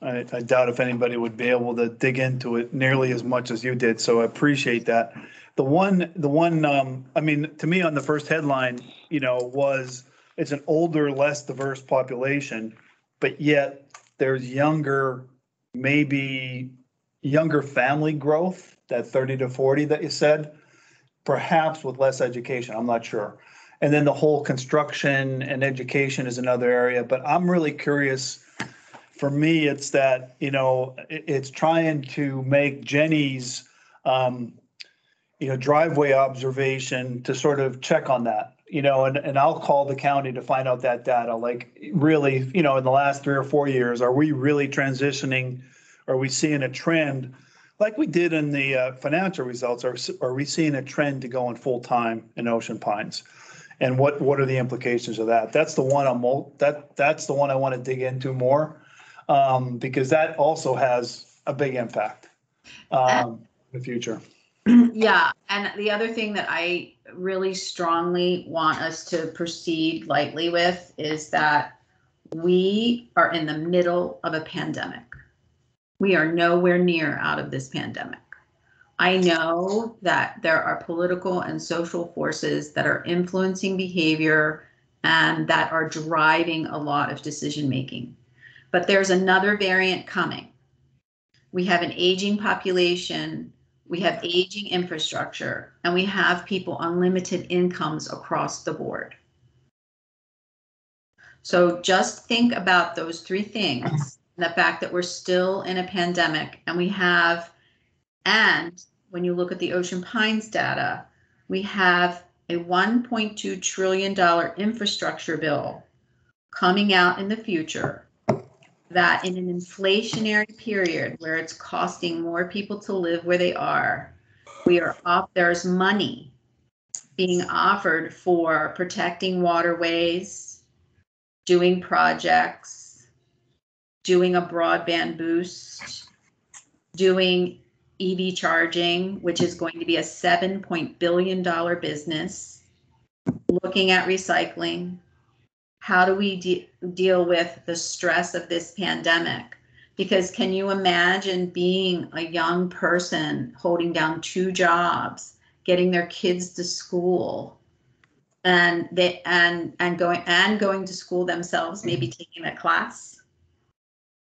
I doubt if anybody would be able to dig into it nearly as much as you did. So I appreciate that. The one, I mean, to me on the first headline, you know, it's an older, less diverse population, but yet there's maybe younger family growth, that 30 to 40 that you said, perhaps with less education, I'm not sure. And then the whole construction and education is another area, but I'm really curious. For me, it's that, you know, it's trying to make Jenny's, driveway observation to sort of check on that, you know, and I'll call the county to find out that data, like really, you know, in the last 3 or 4 years, are we really transitioning? Are we seeing a trend like we did in the financial results? Are we seeing a trend to going full time in Ocean Pines? And what are the implications of that? That's the one that's the one I want to dig into more, because that also has a big impact in the future. Yeah, and the other thing that I really strongly want us to proceed lightly with is that we are in the middle of a pandemic. We are nowhere near out of this pandemic. I know that there are political and social forces that are influencing behavior and that are driving a lot of decision making. But there's another variant coming. We have an aging population, we have aging infrastructure, and we have people on limited incomes across the board. So just think about those three things. The fact that we're still in a pandemic, and when you look at the Ocean Pines data, we have a $1.2 trillion infrastructure bill coming out in the future that in an inflationary period where it's costing more people to live where they are, there's money being offered for protecting waterways, doing projects, doing a broadband boost, doing EV charging, which is going to be a $7 billion business, looking at recycling. How do we deal with the stress of this pandemic? Because can you imagine being a young person holding down 2 jobs, getting their kids to school, and going to school themselves, maybe taking a class?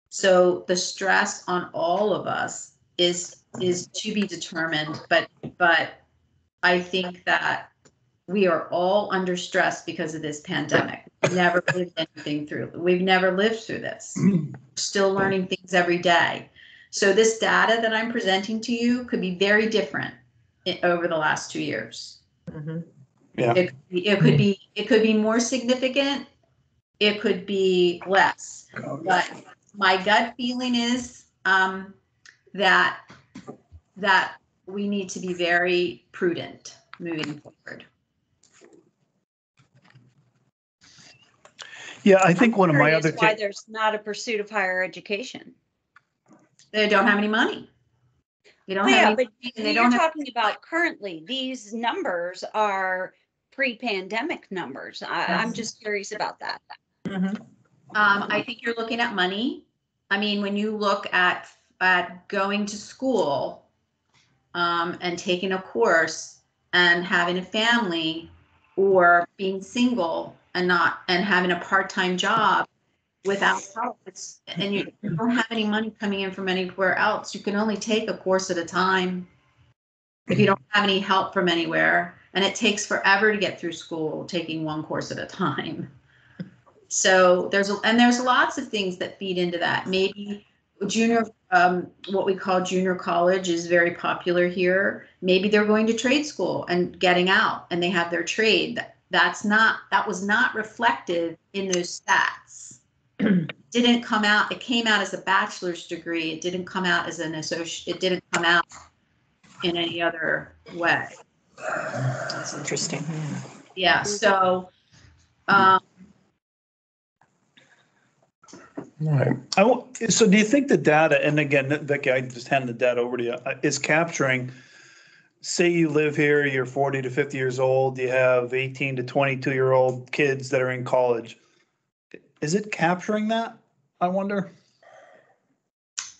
So the stress on all of us is to be determined, but I think that we are all under stress because of this pandemic. We've never lived anything through. We've never lived through this. We're still learning things every day. So this data that I'm presenting to you could be very different over the last 2 years. Yeah. It could be more significant. It could be less. But my gut feeling is that we need to be very prudent moving forward. Yeah, I think one of my other. Why there's not a pursuit of higher education. They don't have any money. They don't have Yeah, any but money, and they you're don't have. talking about currently. These numbers are pre-pandemic numbers. I'm just curious about that. I think you're looking at money. I mean, when you look at going to school and taking a course and having a family, or being single and having a part-time job without help, and you don't have any money coming in from anywhere else, you can only take a course at a time if you don't have any help from anywhere, and it takes forever to get through school taking one course at a time. So there's lots of things that feed into that. Maybe junior, what we call junior college is very popular here. Maybe they're going to trade school and getting out, and they have their trade. That was not reflected in those stats. Didn't come out. It came out as a bachelor's degree. It didn't come out as an associate. It didn't come out in any other way. That's interesting. Yeah. So. Right. So do you think the data, and again, Vicky, I just hand the data over to you, is capturing, say you live here, you're 40 to 50 years old, you have 18 to 22-year-old kids that are in college. Is it capturing that, I wonder?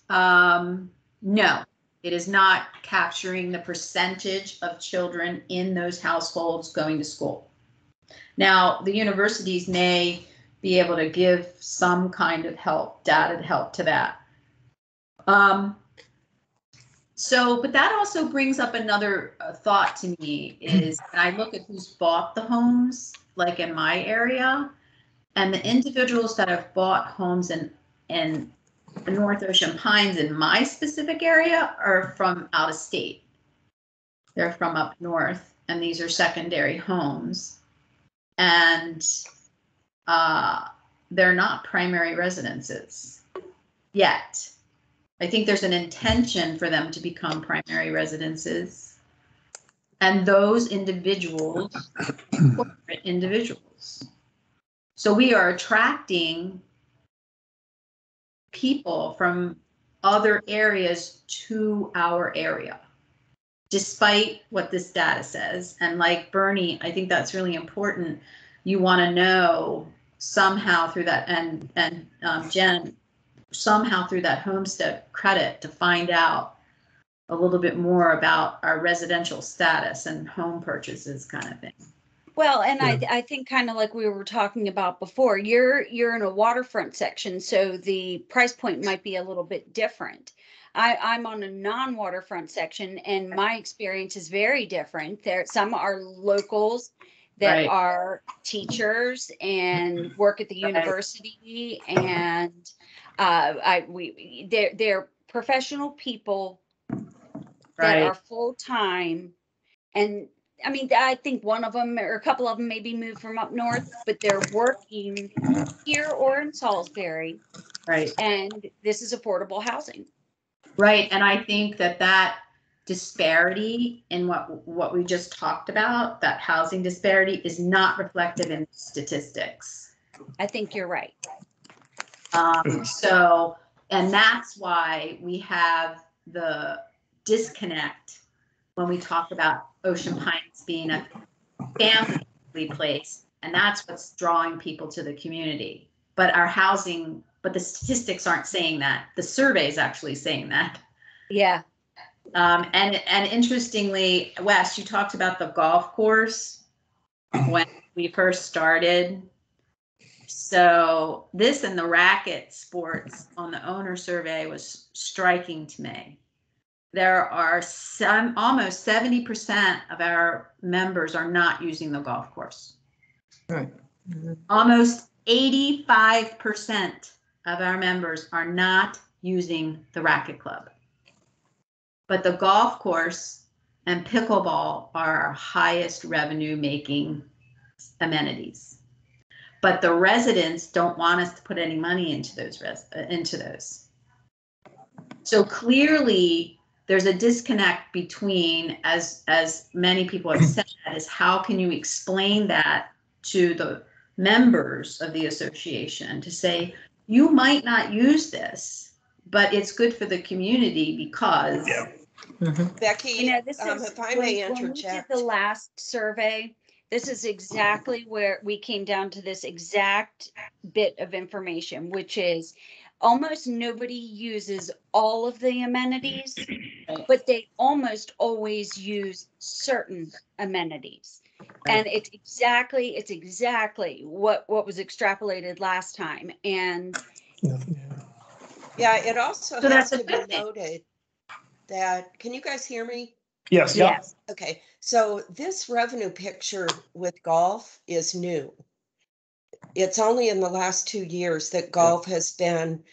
No, it is not capturing the percentage of children in those households going to school. Now, the universities may be able to give some kind of data help to that. But that also brings up another thought to me is, I look at who's bought the homes, like in my area, and the individuals that have bought homes in North Ocean Pines in my specific area are from out of state. They're from up north, and these are secondary homes. And they're not primary residences yet. I think there's an intention for them to become primary residences. And those individuals, corporate individuals. So we are attracting people from other areas to our area, despite what this data says. And like Bernie, I think that's really important. You want to know somehow through that, and Jen, somehow through that homestead credit, to find out a little bit more about our residential status and home purchases kind of thing. Well, and I think kind of like we were talking about before, you're in a waterfront section, so the price point might be a little bit different. I'm on a non-waterfront section, and my experience is very different. Some are locals that Right. are teachers and work at the university, and they're professional people that Right. are full-time. And I mean, I think one of them or a couple of them maybe moved from up north, but they're working here or in Salisbury, Right. And this is affordable housing. Right. And I think that disparity in what we just talked about, that housing disparity, is not reflected in statistics. I think you're right. So, and that's why we have the disconnect when we talk about Ocean Pines being a family place, and that's what's drawing people to the community. But our housing, but the statistics aren't saying that. The survey is actually saying that. Yeah. And interestingly, Wes, you talked about the golf course when we first started. So this and the racket sports on the owner survey was striking to me. There are almost 70% of our members are not using the golf course. Right. Almost 85% of our members are not using the racket club. But the golf course and pickleball are our highest revenue making amenities. But the residents don't want us to put any money into those. So clearly there's a disconnect between, as many people have said, is how can you explain that to the members of the association to say, you might not use this, but it's good for the community because. Yeah. Becky, This is if I may when we did interject. the last survey, this is exactly where we came down to this exact bit of information, which is almost nobody uses all of the amenities, but they almost always use certain amenities. And it's exactly what was extrapolated last time. And Yeah, it also So has that's a to be good thing. noted that, can you guys hear me? Yes. yes, Okay, so this revenue picture with golf is new. It's only in the last 2 years that golf has been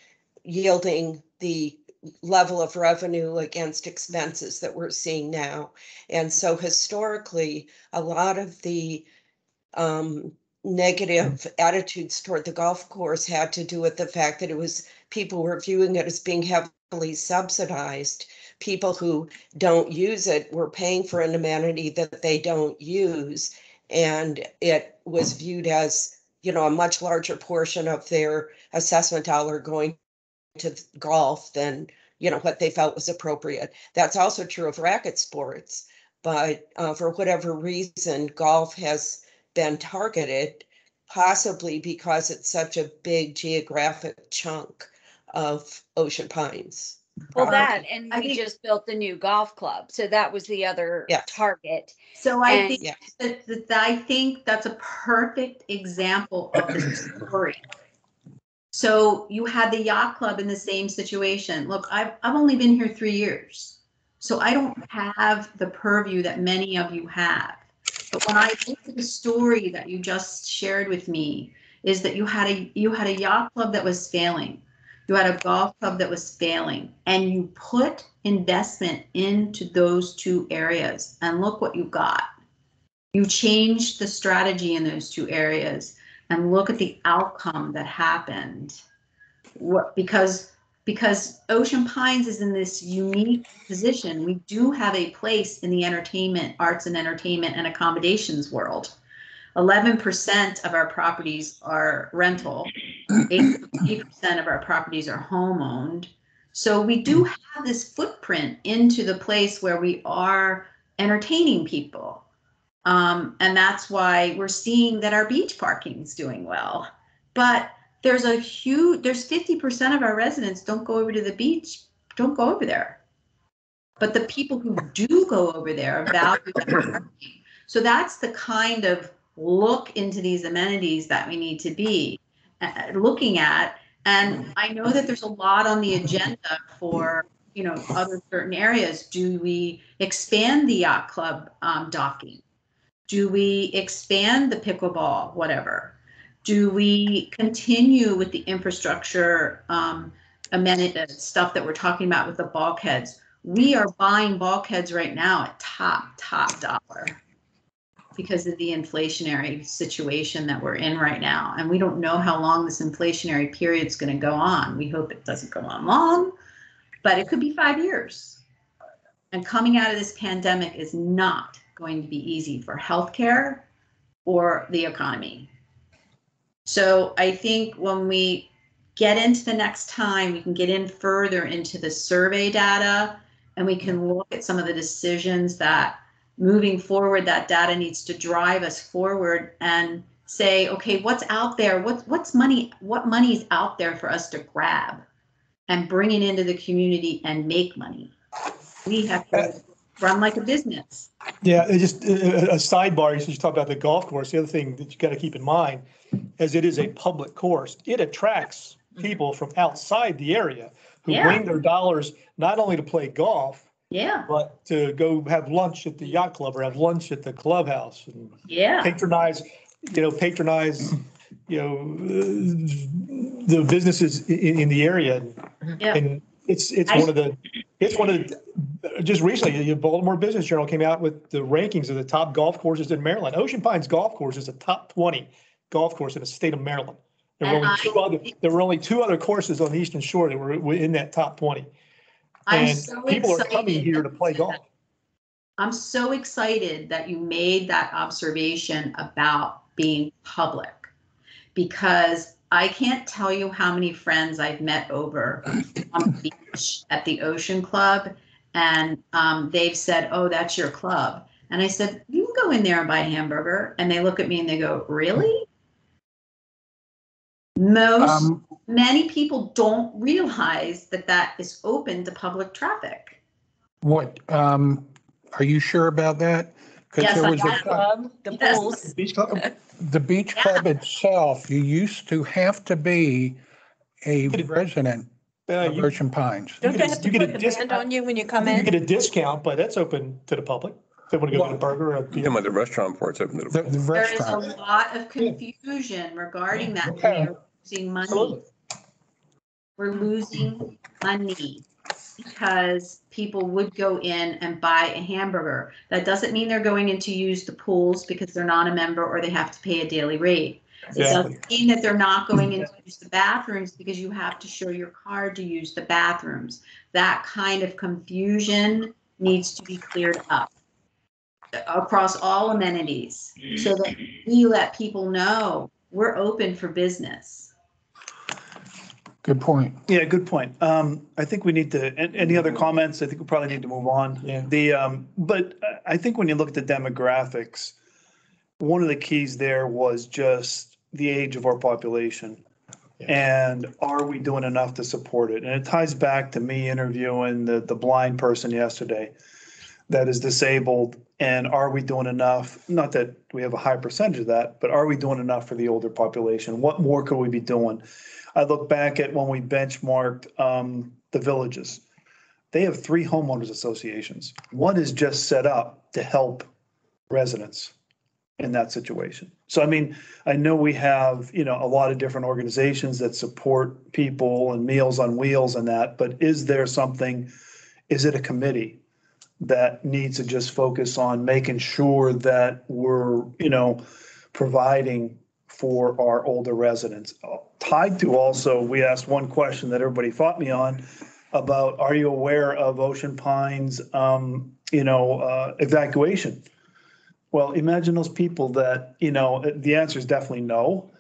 yielding the level of revenue against expenses that we're seeing now. And so historically, a lot of the negative attitudes toward the golf course had to do with the fact that people were viewing it as being heavily subsidized. People who don't use it were paying for an amenity that they don't use, and it was viewed as, a much larger portion of their assessment dollar going to golf than, what they felt was appropriate. That's also true of racket sports, but for whatever reason, golf has been targeted, possibly because it's such a big geographic chunk of Ocean Pines. well, that, and we just built the new golf club. So that was the other target. So I think I think that's a perfect example of the story. So you had the yacht club in the same situation. Look, I've only been here 3 years, so I don't have the purview that many of you have. But when I look at the story that you just shared with me, is that you had a yacht club that was failing, you had a golf club that was failing, and you put investment into those 2 areas, and look what you got. You changed the strategy in those 2 areas, and look at the outcome that happened. Because Ocean Pines is in this unique position. We do have a place in the arts and entertainment and accommodations world. 11% of our properties are rental. 80% of our properties are home owned. So we do have this footprint into the place where we are entertaining people. And that's why we're seeing that our beach parking is doing well. But there's 50% of our residents don't go over to the beach, don't go over there. But the people who do go over there value that parking. So that's the kind of look into these amenities that we need to be looking at. And I know that there's a lot on the agenda for, other certain areas. Do we expand the yacht club docking? Do we expand the pickleball, whatever? Do we continue with the infrastructure amenity stuff that we're talking about with the bulkheads? We are buying bulkheads right now at top dollar. because of the inflationary situation that we're in right now. And we don't know how long this inflationary period is going to go on. We hope it doesn't go on long, but it could be 5 years. And coming out of this pandemic is not going to be easy for healthcare or the economy. So I think when we get into the next time, we can get in further into the survey data, and we can look at some of the decisions that moving forward, that data needs to drive us forward and say, okay, what's out there? What money is out there for us to grab and bring it into the community and make money? We have to run like a business. Yeah, it just a sidebar. You talk about the golf course. The other thing that you got to keep in mind, as it is a public course, it attracts people from outside the area who bring their dollars not only to play golf, but to go have lunch at the yacht club or have lunch at the clubhouse and patronize, the businesses in the area. And it's one of the just recently, the Baltimore Business Journal came out with the rankings of the top golf courses in Maryland. Ocean Pines Golf Course is a top 20 golf course in the state of Maryland. There were only two other courses on the Eastern Shore that were in that top 20. And people are coming here to play golf. I'm so excited that you made that observation about being public, because I can't tell you how many friends I've met over on the beach at the Ocean Club, and they've said, oh, that's your club. And I said, you can go in there and buy a hamburger. And they look at me and they go, really? Many people don't realize that is open to public traffic. What, are you sure about that? Yes, there was The beach club? The beach club itself, you used to have to be a resident of Ocean Pines. Don't they have to put a band on you when you come in? You get a discount, but that's open to the public. If they want to go get a burger. The restaurant part's open to the public. There is a lot of confusion regarding that. Okay. We're losing money. We're losing money because people would go in and buy a hamburger. That doesn't mean they're going in to use the pools because they're not a member or they have to pay a daily rate. It doesn't mean that they're not going in to use the bathrooms because you have to show your card to use the bathrooms. That kind of confusion needs to be cleared up across all amenities so that we let people know we're open for business. Good point. Yeah, good point. I think we need to, any other comments? I think we probably need to move on. Yeah. But I think when you look at the demographics, one of the keys there was just the age of our population. And are we doing enough to support it? And it ties back to me interviewing the blind person yesterday that is disabled. And are we doing enough? Not that we have a high percentage of that, but are we doing enough for the older population? What more could we be doing? I look back at when we benchmarked the villages. They have 3 homeowners associations. One is just set up to help residents in that situation. So, I mean, I know we have, a lot of different organizations that support people and Meals on Wheels and that, but is there something, is it a committee that needs to just focus on making sure that we're, providing for our older residents? Tied to also, we asked one question that everybody fought me on about, are you aware of Ocean Pines, evacuation? Well, imagine those people that, the answer is definitely no.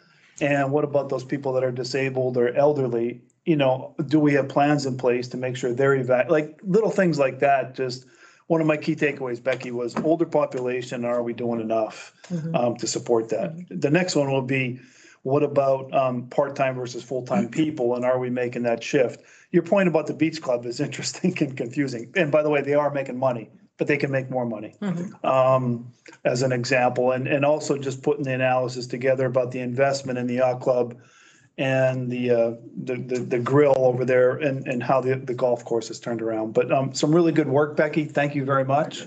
And what about those people that are disabled or elderly? Do we have plans in place to make sure they're like little things like that? Just one of my key takeaways, Becky, was older population. Are we doing enough to support that? The next one will be, what about part-time versus full-time people, and are we making that shift? Your point about the beach club is interesting and confusing. And by the way, they are making money, but they can make more money, as an example. And also just putting the analysis together about the investment in the yacht club and the grill over there and how the golf course has turned around. But some really good work, Becky. Thank you very much.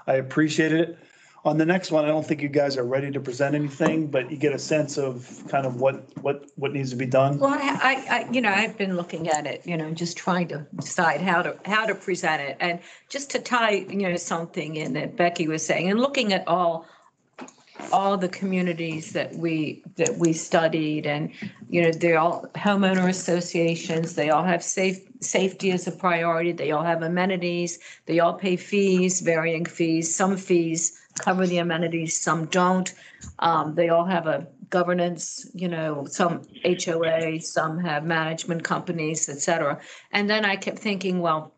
I appreciated it. On the next one, I don't think you guys are ready to present anything, but you get a sense of kind of what needs to be done. Well, I've been looking at it, just trying to decide how to present it, and just to tie, something in that Becky was saying, and looking at all all the communities that we studied, and they're all homeowner associations. They all have safety as a priority. They all have amenities. They all pay fees, varying fees. Some fees cover the amenities, some don't. They all have a governance, some HOA, some have management companies, et cetera. And then I kept thinking, well,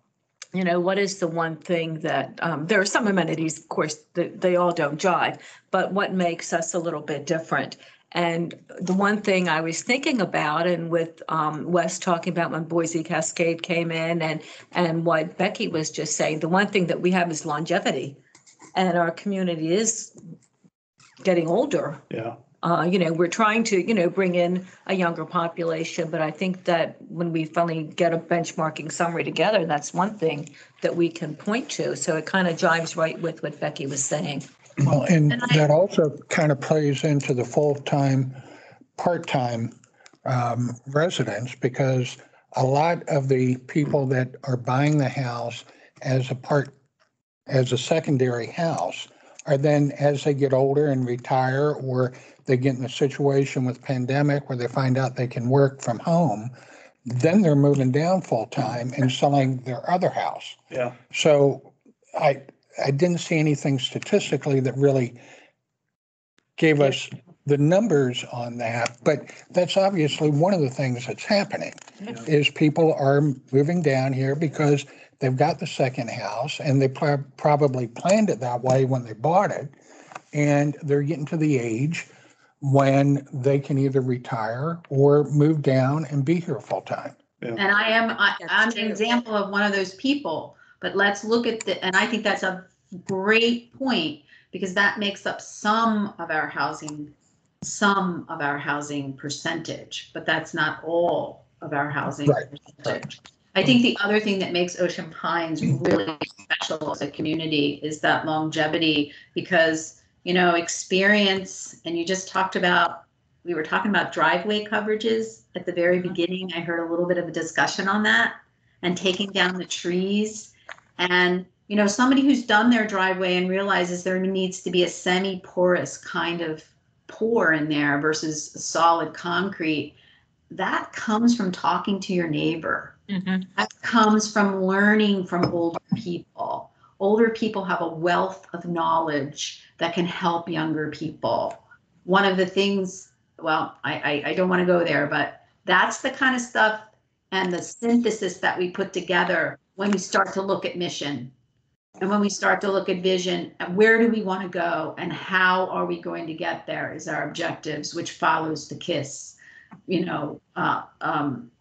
what is the one thing that, there are some amenities, of course, they all don't jive, but what makes us a little bit different? And the one thing I was thinking about, and with Wes talking about when Boise Cascade came in, and what Becky was just saying, the one thing that we have is longevity. And our community is getting older. Yeah. We're trying to, bring in a younger population, but I think that when we finally get a benchmarking summary together, that's one thing that we can point to. So it kind of jives right with what Becky was saying. Well, and that also kind of plays into the full-time, part-time residents, because a lot of the people that are buying the house as a secondary house are then, as they get older and retire, or they get in a situation with pandemic where they find out they can work from home, then they're moving down full-time and selling their other house. Yeah. So I didn't see anything statistically that really gave us the numbers on that, but that's obviously one of the things that's happening is people are moving down here because they've got the second house and they probably planned it that way when they bought it, and they're getting to the age when they can either retire or move down and be here full time. Yeah. And I'm an example of one of those people, but let's look at and I think that's a great point, because that makes up some of our housing percentage, but that's not all of our housing percentage. Right. I think the other thing that makes Ocean Pines really special as a community is that longevity, because, experience, and you just we were talking about driveway coverages at the very beginning. I heard a little bit of a discussion on that, and taking down the trees. And, somebody who's done their driveway and realizes there needs to be a semi-porous kind of pour in there versus solid concrete, that comes from talking to your neighbor. Mm-hmm. That comes from learning from older people. Older people have a wealth of knowledge that can help younger people. One of the things, well, I don't want to go there, but that's the kind of stuff and the synthesis that we put together when we start to look at mission, and when we start to look at vision, and where do we want to go and how are we going to get there is our objectives, which follows the KISS,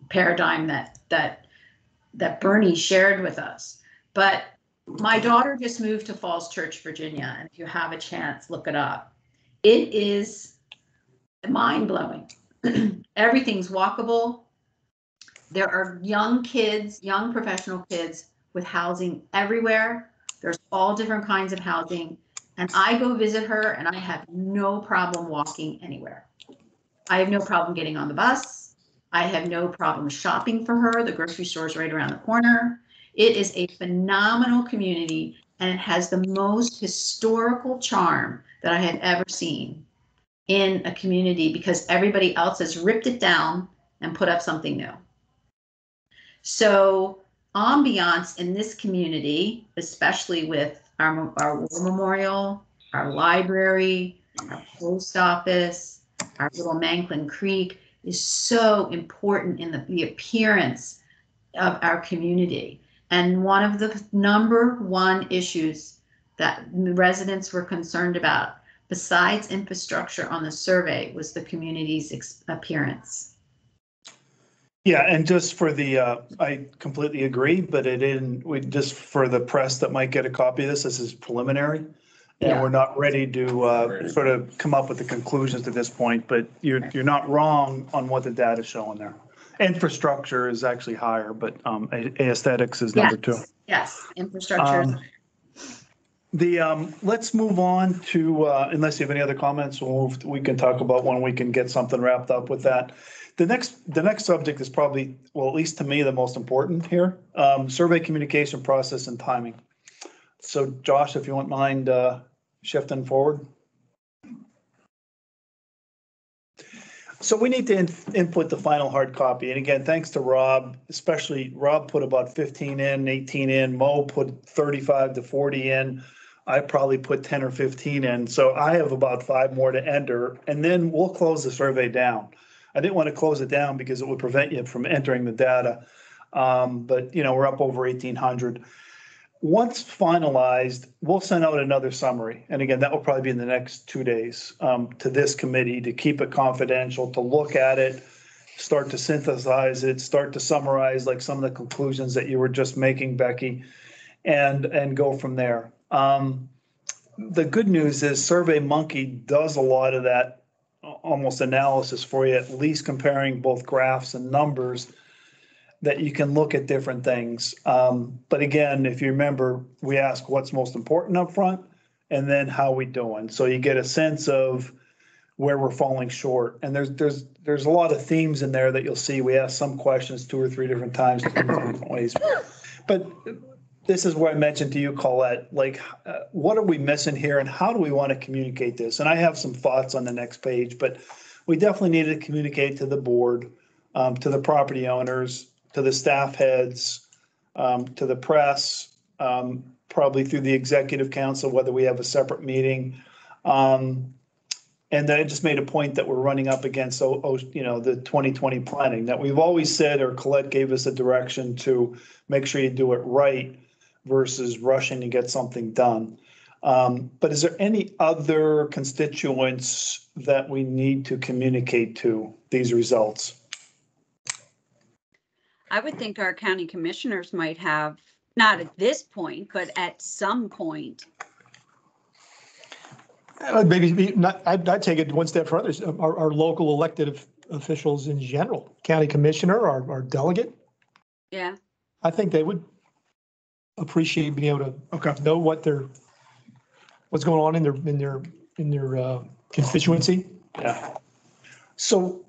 paradigm that Bernie shared with us. But my daughter just moved to Falls Church, Virginia, and if you have a chance, look it up. It is mind-blowing. Everything's walkable. There are young kids, young professional kids with housing everywhere. There's all different kinds of housing. And I go visit her and I have no problem walking anywhere. I have no problem getting on the bus. I have no problem shopping for her. The grocery store is right around the corner. It is a phenomenal community, and it has the most historical charm that I have ever seen in a community, because everybody else has ripped it down and put up something new. So ambiance in this community, especially with our war memorial, our library, our post office, our little Manklin Creek, is so important in the appearance of our community. And one of the #1 issues that residents were concerned about, besides infrastructure on the survey, was the community's appearance. Yeah, and just for I completely agree, but just for the press that might get a copy of this is preliminary. And we're not ready to sort of come up with the conclusions at this point, but you're not wrong on what the data is showing there. Infrastructure is actually higher, but aesthetics is number 2. Yes, infrastructure. Let's move on to, unless you have any other comments, we can talk about when we can get something wrapped up with that. The next subject is probably, well, at least to me, the most important here, survey communication process and timing. So Josh, if you wouldn't mind shifting forward. So we need to input the final hard copy. And again, thanks to Rob, especially Rob put about 15 in, 18 in, Mo put 35 to 40 in. I probably put 10 or 15 in. So I have about 5 more to enter, and then we'll close the survey down. I didn't want to close it down because it would prevent you from entering the data. But we're up over 1,800. Once finalized, we'll send out another summary. And again, that will probably be in the next 2 days to this committee to keep it confidential, to look at it, start to synthesize it, start to summarize like some of the conclusions that you were just making, Becky, and go from there. The good news is SurveyMonkey does a lot of that almost analysis for you, at least comparing both graphs and numbers, that you can look at different things. But again, if you remember, we ask what's most important up front and then how we doing. So you get a sense of where we're falling short. And there's a lot of themes in there that you'll see. We ask some questions 2 or 3 different times, 2 or 3 different ways. But this is where I mentioned to you, Colette, like, what are we missing here and how do we want to communicate this? And I have some thoughts on the next page, but we definitely need to communicate to the board, to the property owners, to the staff heads, to the press, probably through the executive council, whether we have a separate meeting. And then I just made a point that we're running up against, the 2020 planning, that we've always said, or Colette gave us a direction to make sure you do it right versus rushing to get something done. But is there any other constituents that we need to communicate to these results? I would think our county commissioners might have, not at this point, but at some point. Maybe not, I'd take it one step further. Our local elected officials in general, county commissioner, our delegate. Yeah. I think they would appreciate being able to know what's going on in their constituency. Yeah. So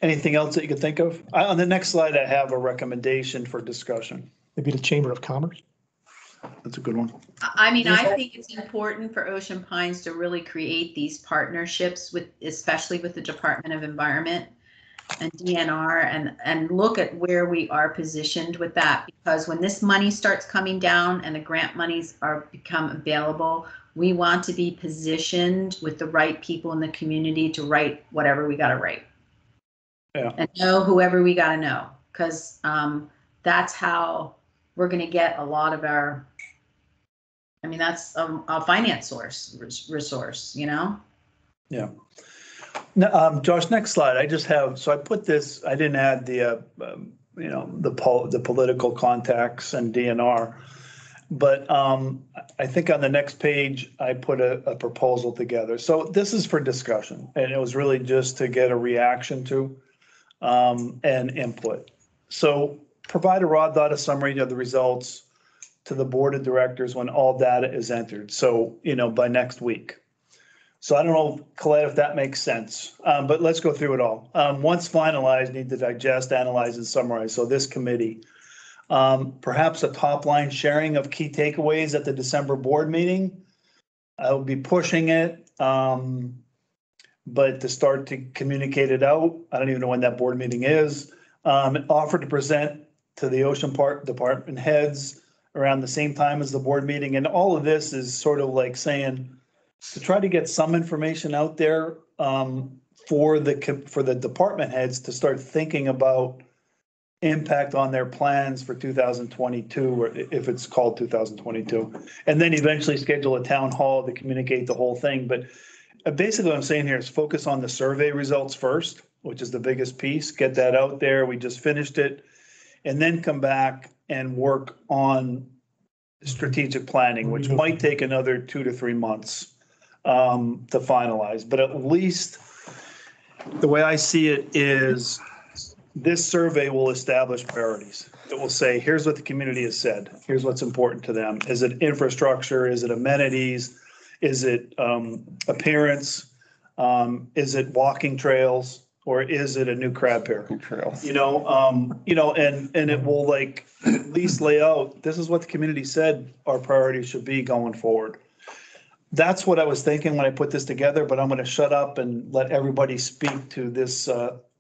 anything else that you could think of? On the next slide, I have a recommendation for discussion. Maybe the Chamber of Commerce. That's a good one. I mean, I think it's important for Ocean Pines to really create these partnerships especially with the Department of Environment and DNR, and look at where we are positioned with that, because when this money starts coming down and the grant monies become available, we want to be positioned with the right people in the community to write whatever we got to write. Yeah. And know whoever we got to know, because that's how we're going to get a lot of our, that's a finance resource, Yeah. Now, Josh, next slide. I just have, so I put this, I didn't add the political contacts and DNR, but I think on the next page, I put a proposal together. So this is for discussion, and it was really just to get a reaction to and input. So provide a raw data summary of the results to the board of directors when all data is entered. So, by next week. So I don't know, Colette, if that makes sense, but let's go through it all. Once finalized, need to digest, analyze, and summarize. So this committee, perhaps a top line sharing of key takeaways at the December board meeting. I will be pushing it, but to start to communicate it out, I don't even know when that board meeting is. Offer to present to the Ocean Park department heads around the same time as the board meeting. And all of this is sort of like saying, to try to get some information out there for the department heads to start thinking about impact on their plans for 2022, or if it's called 2022, and then eventually schedule a town hall to communicate the whole thing. But basically what I'm saying here is focus on the survey results first, which is the biggest piece, get that out there. We just finished it, and then come back and work on strategic planning, which might take another 2 to 3 months to finalize. But at least the way I see it is this survey will establish priorities. It will say, here's what the community has said. Here's what's important to them. Is it infrastructure? Is it amenities? Is it appearance? Is it walking trails? Or is it a new crab pier? Trail. And it will like at least lay out, this is what the community said our priorities should be going forward. that's what I was thinking when I put this together, but I'm gonna shut up and let everybody speak to this,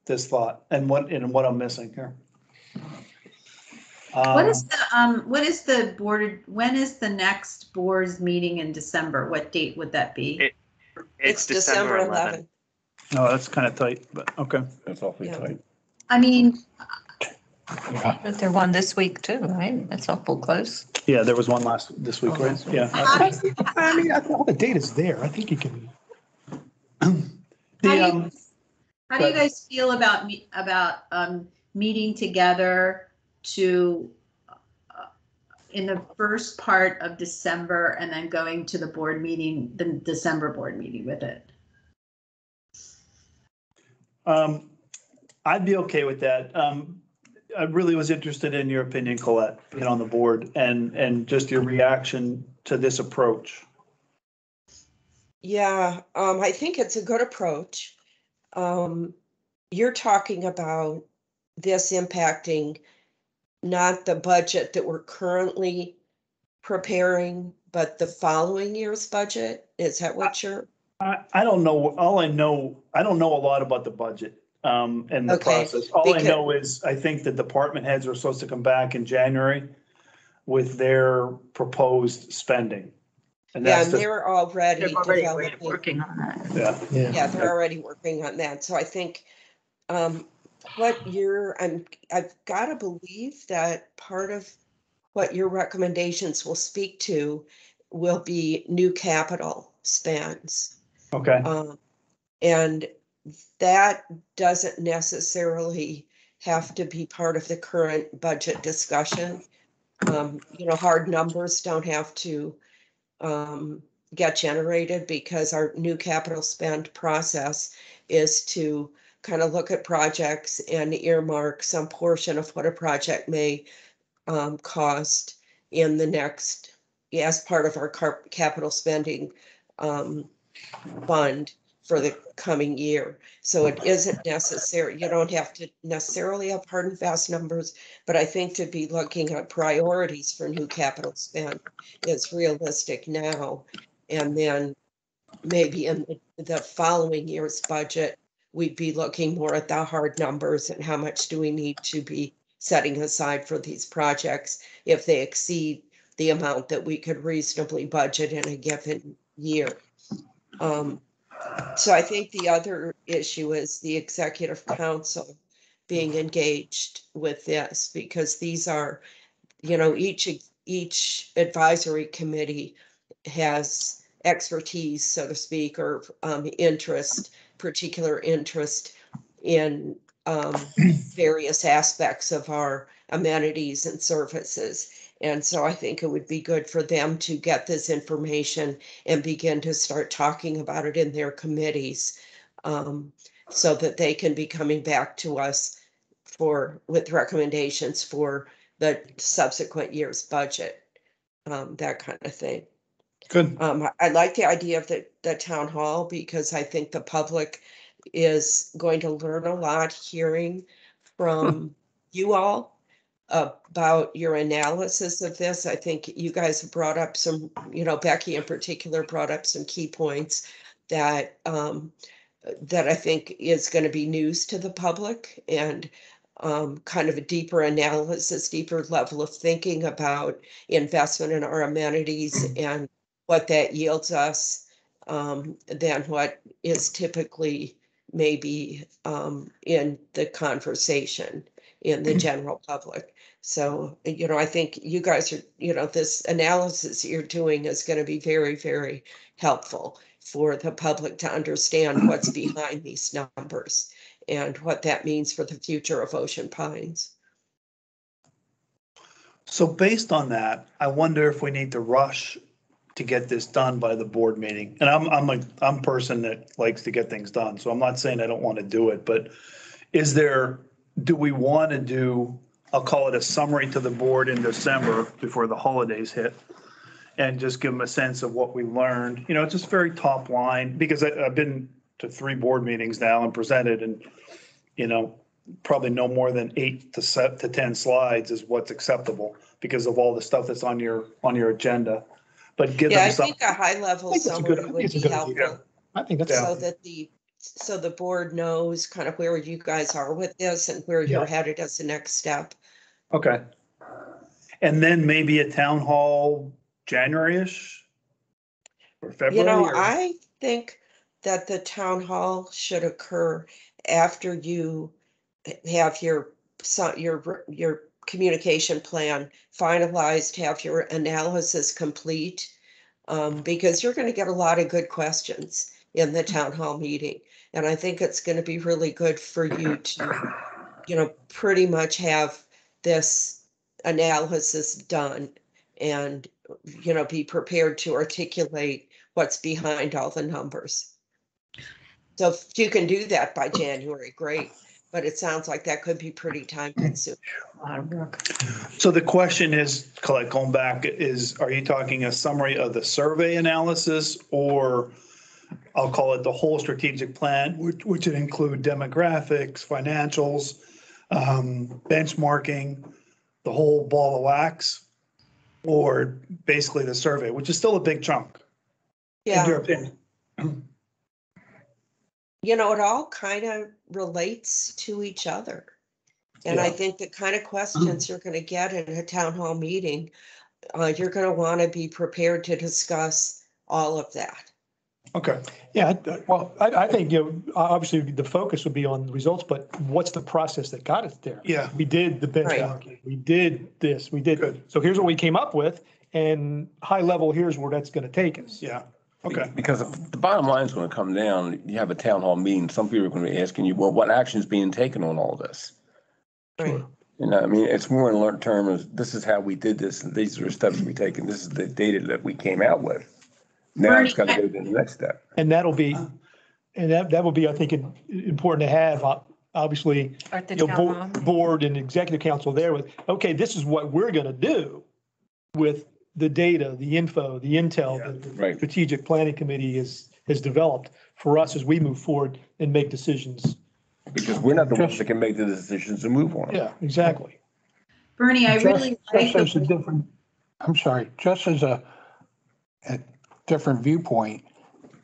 this thought and what I'm missing here. What is the board, when is the next board's meeting in December? What date would that be? It's December 11th. No, that's kind of tight, but okay. That's awfully Yeah. tight. I mean, Yeah. But there one this week too, right? That's awful close. Yeah, there was one this week, right? Yeah. I mean, I think all the data's there. I think you can. The, how do you guys feel about meeting together to in the first part of December and then going to the board meeting, the December board meeting with it? I'd be okay with that. I really was interested in your opinion, Colette, being on the board and just your reaction to this approach. Yeah, I think it's a good approach. You're talking about this impacting not the budget that we're currently preparing, but the following year's budget? Is that what you're? I don't know. I don't know a lot about the budget and the Okay, process. All I know is I think the department heads are supposed to come back in January with their proposed spending. And Yeah, that's and just, they're already developing. Working on that. yeah. Yeah, they're already working on that. So I think I've got to believe that part of what your recommendations will speak to will be new capital spends. Okay. And that doesn't necessarily have to be part of the current budget discussion. Hard numbers don't have to get generated because our new capital spend process is to kind of look at projects and earmark some portion of what a project may cost in the next, as part of our capital spending fund for the coming year. So it isn't necessary. You don't have to necessarily have hard and fast numbers, but I think to be looking at priorities for new capital spend is realistic now. And then maybe in the following year's budget, we'd be looking more at the hard numbers and how much do we need to be setting aside for these projects if they exceed the amount that we could reasonably budget in a given year. So I think the other issue is the executive council being engaged with this, because these are, each advisory committee has expertise, so to speak, or particular interest in various aspects of our amenities and services. And so I think it would be good for them to get this information and begin to start talking about it in their committees, so that they can be coming back to us with recommendations for the subsequent year's budget, that kind of thing. Good. I like the idea of the town hall because I think the public is going to learn a lot hearing from you all about your analysis of this. I think you guys have brought up some, Becky in particular brought up some key points that I think is going to be news to the public, and kind of a deeper analysis, deeper level of thinking about investment in our amenities and what that yields us than what is typically maybe in the conversation in the general public. So, I think you guys are, this analysis you're doing is going to be very, very helpful for the public to understand what's behind these numbers and what that means for the future of Ocean Pines. So based on that, I wonder if we need to rush to get this done by the board meeting. And I'm a person that likes to get things done. So I'm not saying I don't want to do it, but do we want to do, I'll call it a summary to the board in December before the holidays hit, and just give them a sense of what we learned, just very top line, because I've been to 3 board meetings now and presented, and, probably no more than 8 to 10 slides is what's acceptable because of all the stuff that's on your agenda. but give Yeah, them I something. think a high level summary would be helpful. I think that's, So that so the board knows kind of where you guys are with this and where you're headed as the next step. Okay. And then maybe a town hall January-ish or February or? I think that the town hall should occur after you have your communication plan finalized, have your analysis complete, because you're going to get a lot of good questions in the town hall meeting. And I think it's going to be really good for you to, pretty much have this analysis done and, be prepared to articulate what's behind all the numbers. So if you can do that by January, great. But it sounds like that could be pretty time consuming. A lot of work. So the question is, Colette, going back, are you talking a summary of the survey analysis, or I'll call it the whole strategic plan, which would include demographics, financials, benchmarking, the whole ball of wax, or basically the survey, which is still a big chunk? In your opinion? It all kind of relates to each other. And I think the kind of questions you're going to get in a town hall meeting, you're going to want to be prepared to discuss all of that. Okay. yeah, well, I think, obviously the focus would be on the results, but what's the process that got us there? Yeah. We did the benchmarking, we did this, we did. Good. So here's what we came up with, and high level, here's where that's going to take us. Yeah. Okay. Because the bottom line is going to come down, you have a town hall meeting, some people are going to be asking you, well, what action is being taken on all this? Right. I mean, it's more in terms of, this is how we did this, and these are the steps we taken, this is the data that we came out with. Now it's got to go to the next step. And that'll be, and that will be, I think, important to have, obviously, At the town hall. board and executive council there with, okay, this is what we're going to do with the data, the info, the intel that the Right. strategic planning committee has developed for us as we move forward and make decisions. Because we're not the ones that can make the decisions to move on. Yeah, exactly. Bernie, I really like Just as a the, different, I'm sorry, just as a different viewpoint,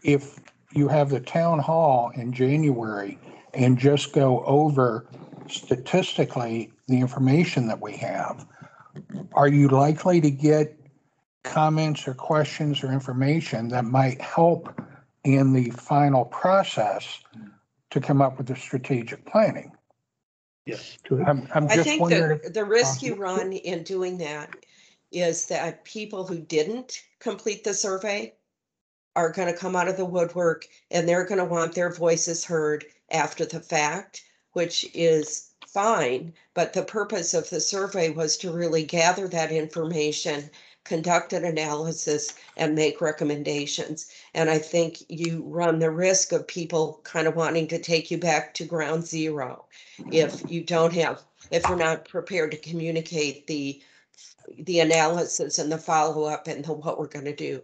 if you have the town hall in January and just go over statistically the information that we have, are you likely to get comments or questions or information that might help in the final process to come up with the strategic planning? Yes. I'm I just think wondering. the risk you run in doing that is that people who didn't complete the survey are going to come out of the woodwork and they're going to want their voices heard after the fact, which is fine. But the purpose of the survey was to really gather that information, conduct an analysis, and make recommendations. And I think you run the risk of people kind of wanting to take you back to ground zero if you're not prepared to communicate the analysis and the follow-up and what we're going to do.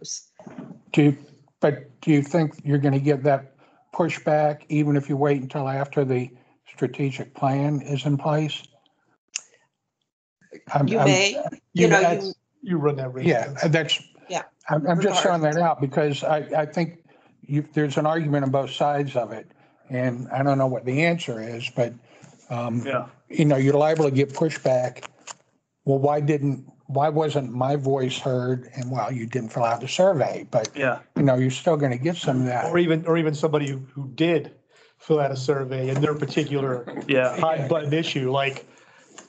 Do you think you're going to get that pushback even if you wait until after the strategic plan is in place? You may, You run that risk. Yeah, I'm just throwing that out because I think there's an argument on both sides of it. And I don't know what the answer is, but, you're liable to get pushback. Well, why wasn't my voice heard? And well, you didn't fill out the survey, but you're still going to get some of that. Or even somebody who did fill out a survey in their particular hot button issue, like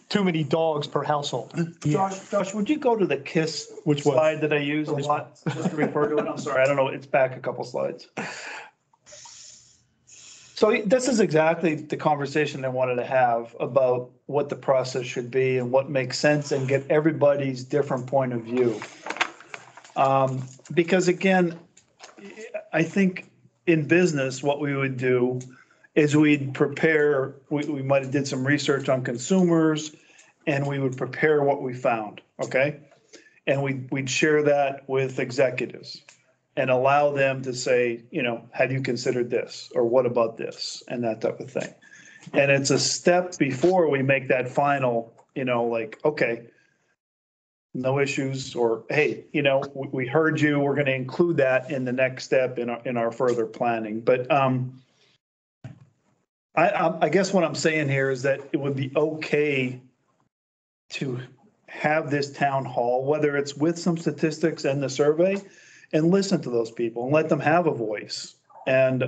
too many dogs per household. Josh, would you go to the KISS slide that I use a lot, just to refer to it? I'm sorry, I don't know, it's back a couple slides. So this is exactly the conversation I wanted to have about what the process should be and what makes sense and get everybody's different point of view. Because again, I think in business, what we would do is we'd prepare, we might have did some research on consumers and we would prepare what we found, okay? And we'd share that with executives and allow them to say, have you considered this? Or what about this? And that type of thing. And it's a step before we make that final, like, okay, no issues, or, hey, you know, we heard you, we're going to include that in the next step in our further planning. But I guess what I'm saying here is that it would be okay to have this town hall, whether it's with some statistics and the survey, and listen to those people and let them have a voice. And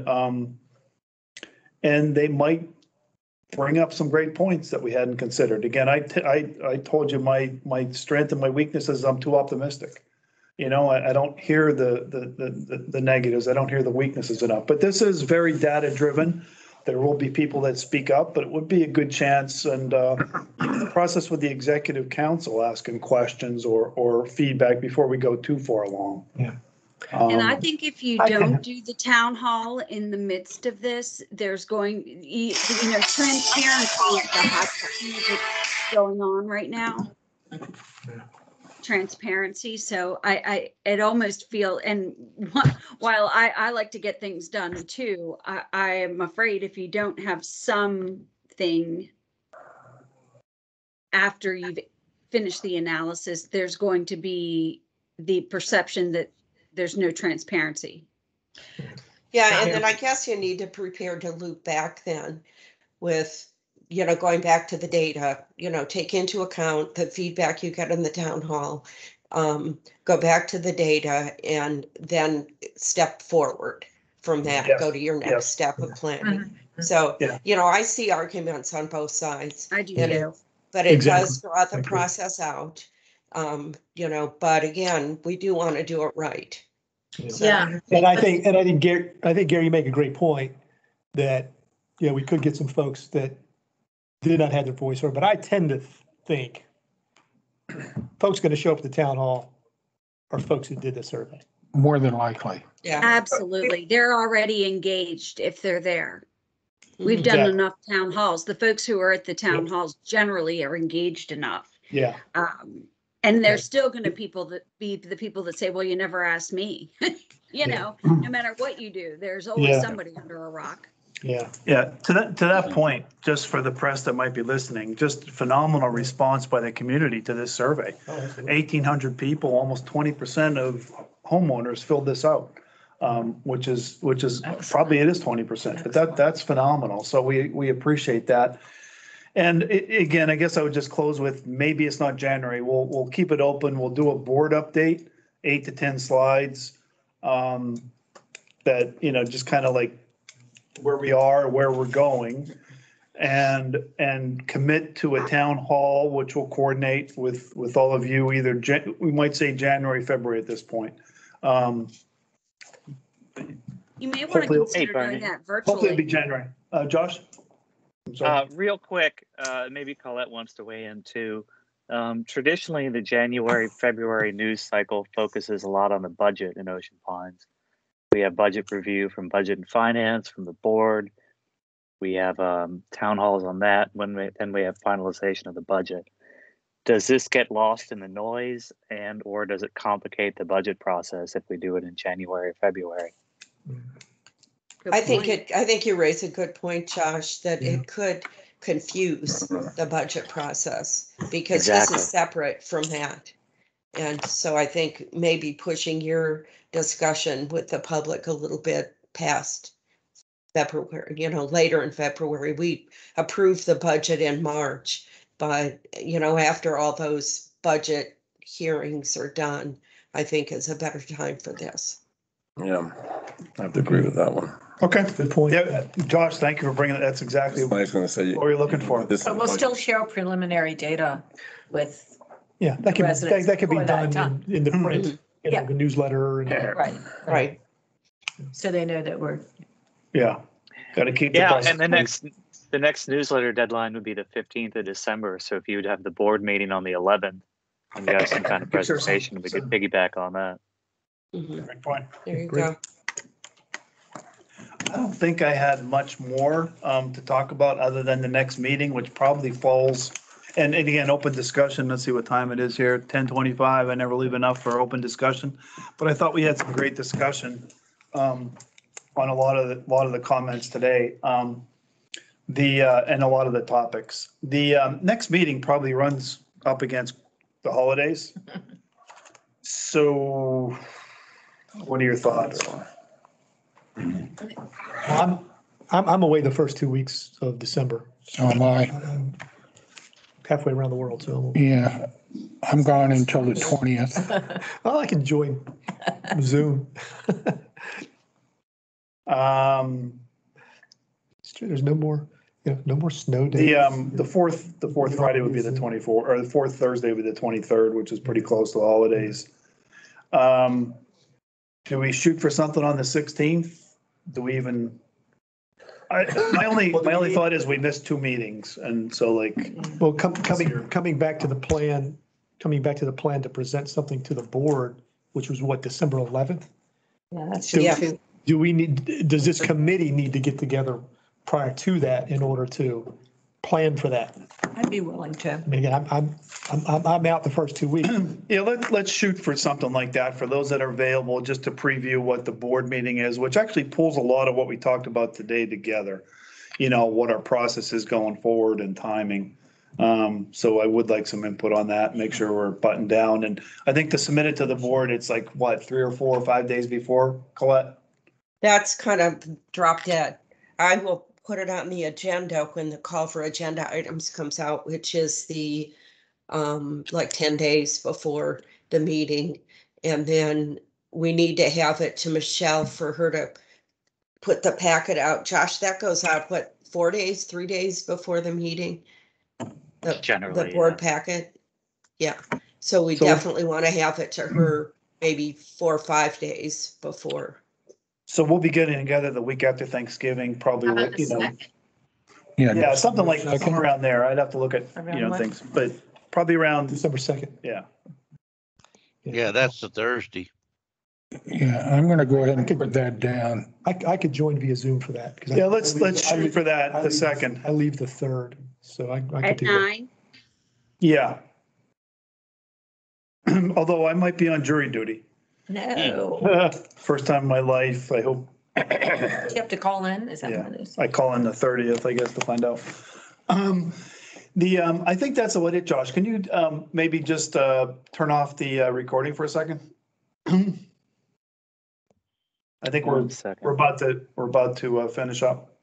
they might bring up some great points that we hadn't considered. Again, I told you my strength and my weakness is I'm too optimistic. You know, I don't hear the negatives. I don't hear the weaknesses enough. But this is very data driven. There will be people that speak up, but it would be a good chance, and even the process with the executive council asking questions or feedback before we go too far along. Yeah. And I think if you don't do the town hall in the midst of this, there's going, transparency is the hot button that's going on right now. Transparency. So it almost feel, and while I like to get things done too, I am afraid if you don't have something after you've finished the analysis, there's going to be the perception that there's no transparency. Yeah, and then I guess you need to prepare to loop back then with, going back to the data, take into account the feedback you get in the town hall, go back to the data, and then step forward from that, Yes, go to your next yes. step of planning. So, Yeah. I see arguments on both sides. I do and too. But it Exactly. does draw the I agree. process out, but again, we do want to do it right. So- Yeah. And I think Gary, you make a great point that, we could get some folks that did not have their voice heard, but I tend to think folks going to show up at the town hall are folks who did the survey. More than likely. Yeah. Absolutely. They're already engaged if they're there. We've done Exactly. enough town halls. The folks who are at the town halls generally are engaged enough. Yeah. And there's Right. still going to be the people that say, well, you never asked me. No matter what you do, there's always Yeah. somebody under a rock. Yeah. Yeah, to that point, just for the press that might be listening, just phenomenal response by the community to this survey. 1,800 people, almost 20% of homeowners filled this out, which is probably it is 20%, but that's phenomenal. So we appreciate that. And again, I guess I would just close with, maybe it's not January. We'll keep it open. We'll do a board update, 8 to 10 slides, that, just kind of like where we are, where we're going, and commit to a town hall, which will coordinate with all of you, either we might say January, February at this point. You may want to Hopefully- consider doing that Hopefully it'll be virtually. January. Josh? I'm sorry. Real quick, maybe Colette wants to weigh in too. Traditionally, the January, February news cycle focuses a lot on the budget in Ocean Pines. We have budget review from Budget and Finance, from the board. We have town halls on that. Then we have finalization of the budget. Does this get lost in the noise, or does it complicate the budget process if we do it in January, February? Good I point. think you raise a good point, Josh, that it could confuse the budget process because this Exactly. is separate from that. And so I think maybe pushing your discussion with the public a little bit past February, later in February. We approved the budget in March, but after all those budget hearings are done, I think is a better time for this. Yeah, I have to agree with that one. Okay. Good point. Yeah, Josh, thank you for bringing it. That's exactly I what was going to say. we were looking for. This But we'll still share preliminary data with, Yeah, that could residents be before that done time. in the print, Yeah. the newsletter. And, Right. so they know that we're, Yeah. Got to keep the Yeah, press. and the next newsletter deadline would be the 15th of December. So if you would have the board meeting on the 11th, and you have some kind of presentation, we could piggyback on that. Mhm. Great point. There you Great. go. I don't think I had much more to talk about other than the next meeting, which probably falls, and again, open discussion. Let's see what time it is here, 10:25. I never leave enough for open discussion, but I thought we had some great discussion on a lot of the comments today, and a lot of the topics. The next meeting probably runs up against the holidays. So what are your thoughts? I'm away the first 2 weeks of December. So am I. I'm halfway around the world, so. Yeah, I'm gone until the 20th. Well, I can join Zoom. It's true, there's no more, no more snow days. The fourth Friday would be the 24th, or the fourth Thursday would be the 23rd, which is pretty close to the holidays. Do we shoot for something on the 16th? Do we even? My only thought is we missed 2 meetings, and so like. Well, coming back to the plan to present something to the board, which was what, December 11th? Yeah, that's Do- just too. Does this committee need to get together prior to that in order to plan for that? I'd be willing to. I mean, again, I'm out the first 2 weeks. Yeah, let's shoot for something like that for those that are available, just to preview what the board meeting is, which actually pulls a lot of what we talked about today together. What our process is going forward and timing. So I would like some input on that, make sure we're buttoned down. And I think to submit it to the board, it's like, what, 3 or 4 or 5 days before, Colette? That's kind of drop dead. I will put it on the agenda when the call for agenda items comes out, which is the like 10 days before the meeting. And then we need to have it to Michelle for her to put the packet out. Josh, that goes out, what, 4 days, 3 days before the meeting? Generally, The board yeah. packet? Yeah, so we So- definitely want to have it to her maybe 4 or 5 days before. So we'll be getting together the week after Thanksgiving, probably, How about the second? yeah, something like, Second. somewhere around there. I'd have to look at, Around what? things, but probably around, December 2nd. yeah. Yeah, that's the Thursday. Yeah, I'm gonna go ahead and put that down. I could join via Zoom for that. 'cause I- Yeah, let's shoot for that, I the leave- second. I leave the 3rd, so I could At do that. 9? Yeah. Although I might be on jury duty. No. First time in my life, I hope. You have to call in? Is that Yeah, what it is? I call in the 30th, I guess, to find out. I think that's about it, Josh. Can you maybe just turn off the recording for a second? I think we're 1 second. about to finish up.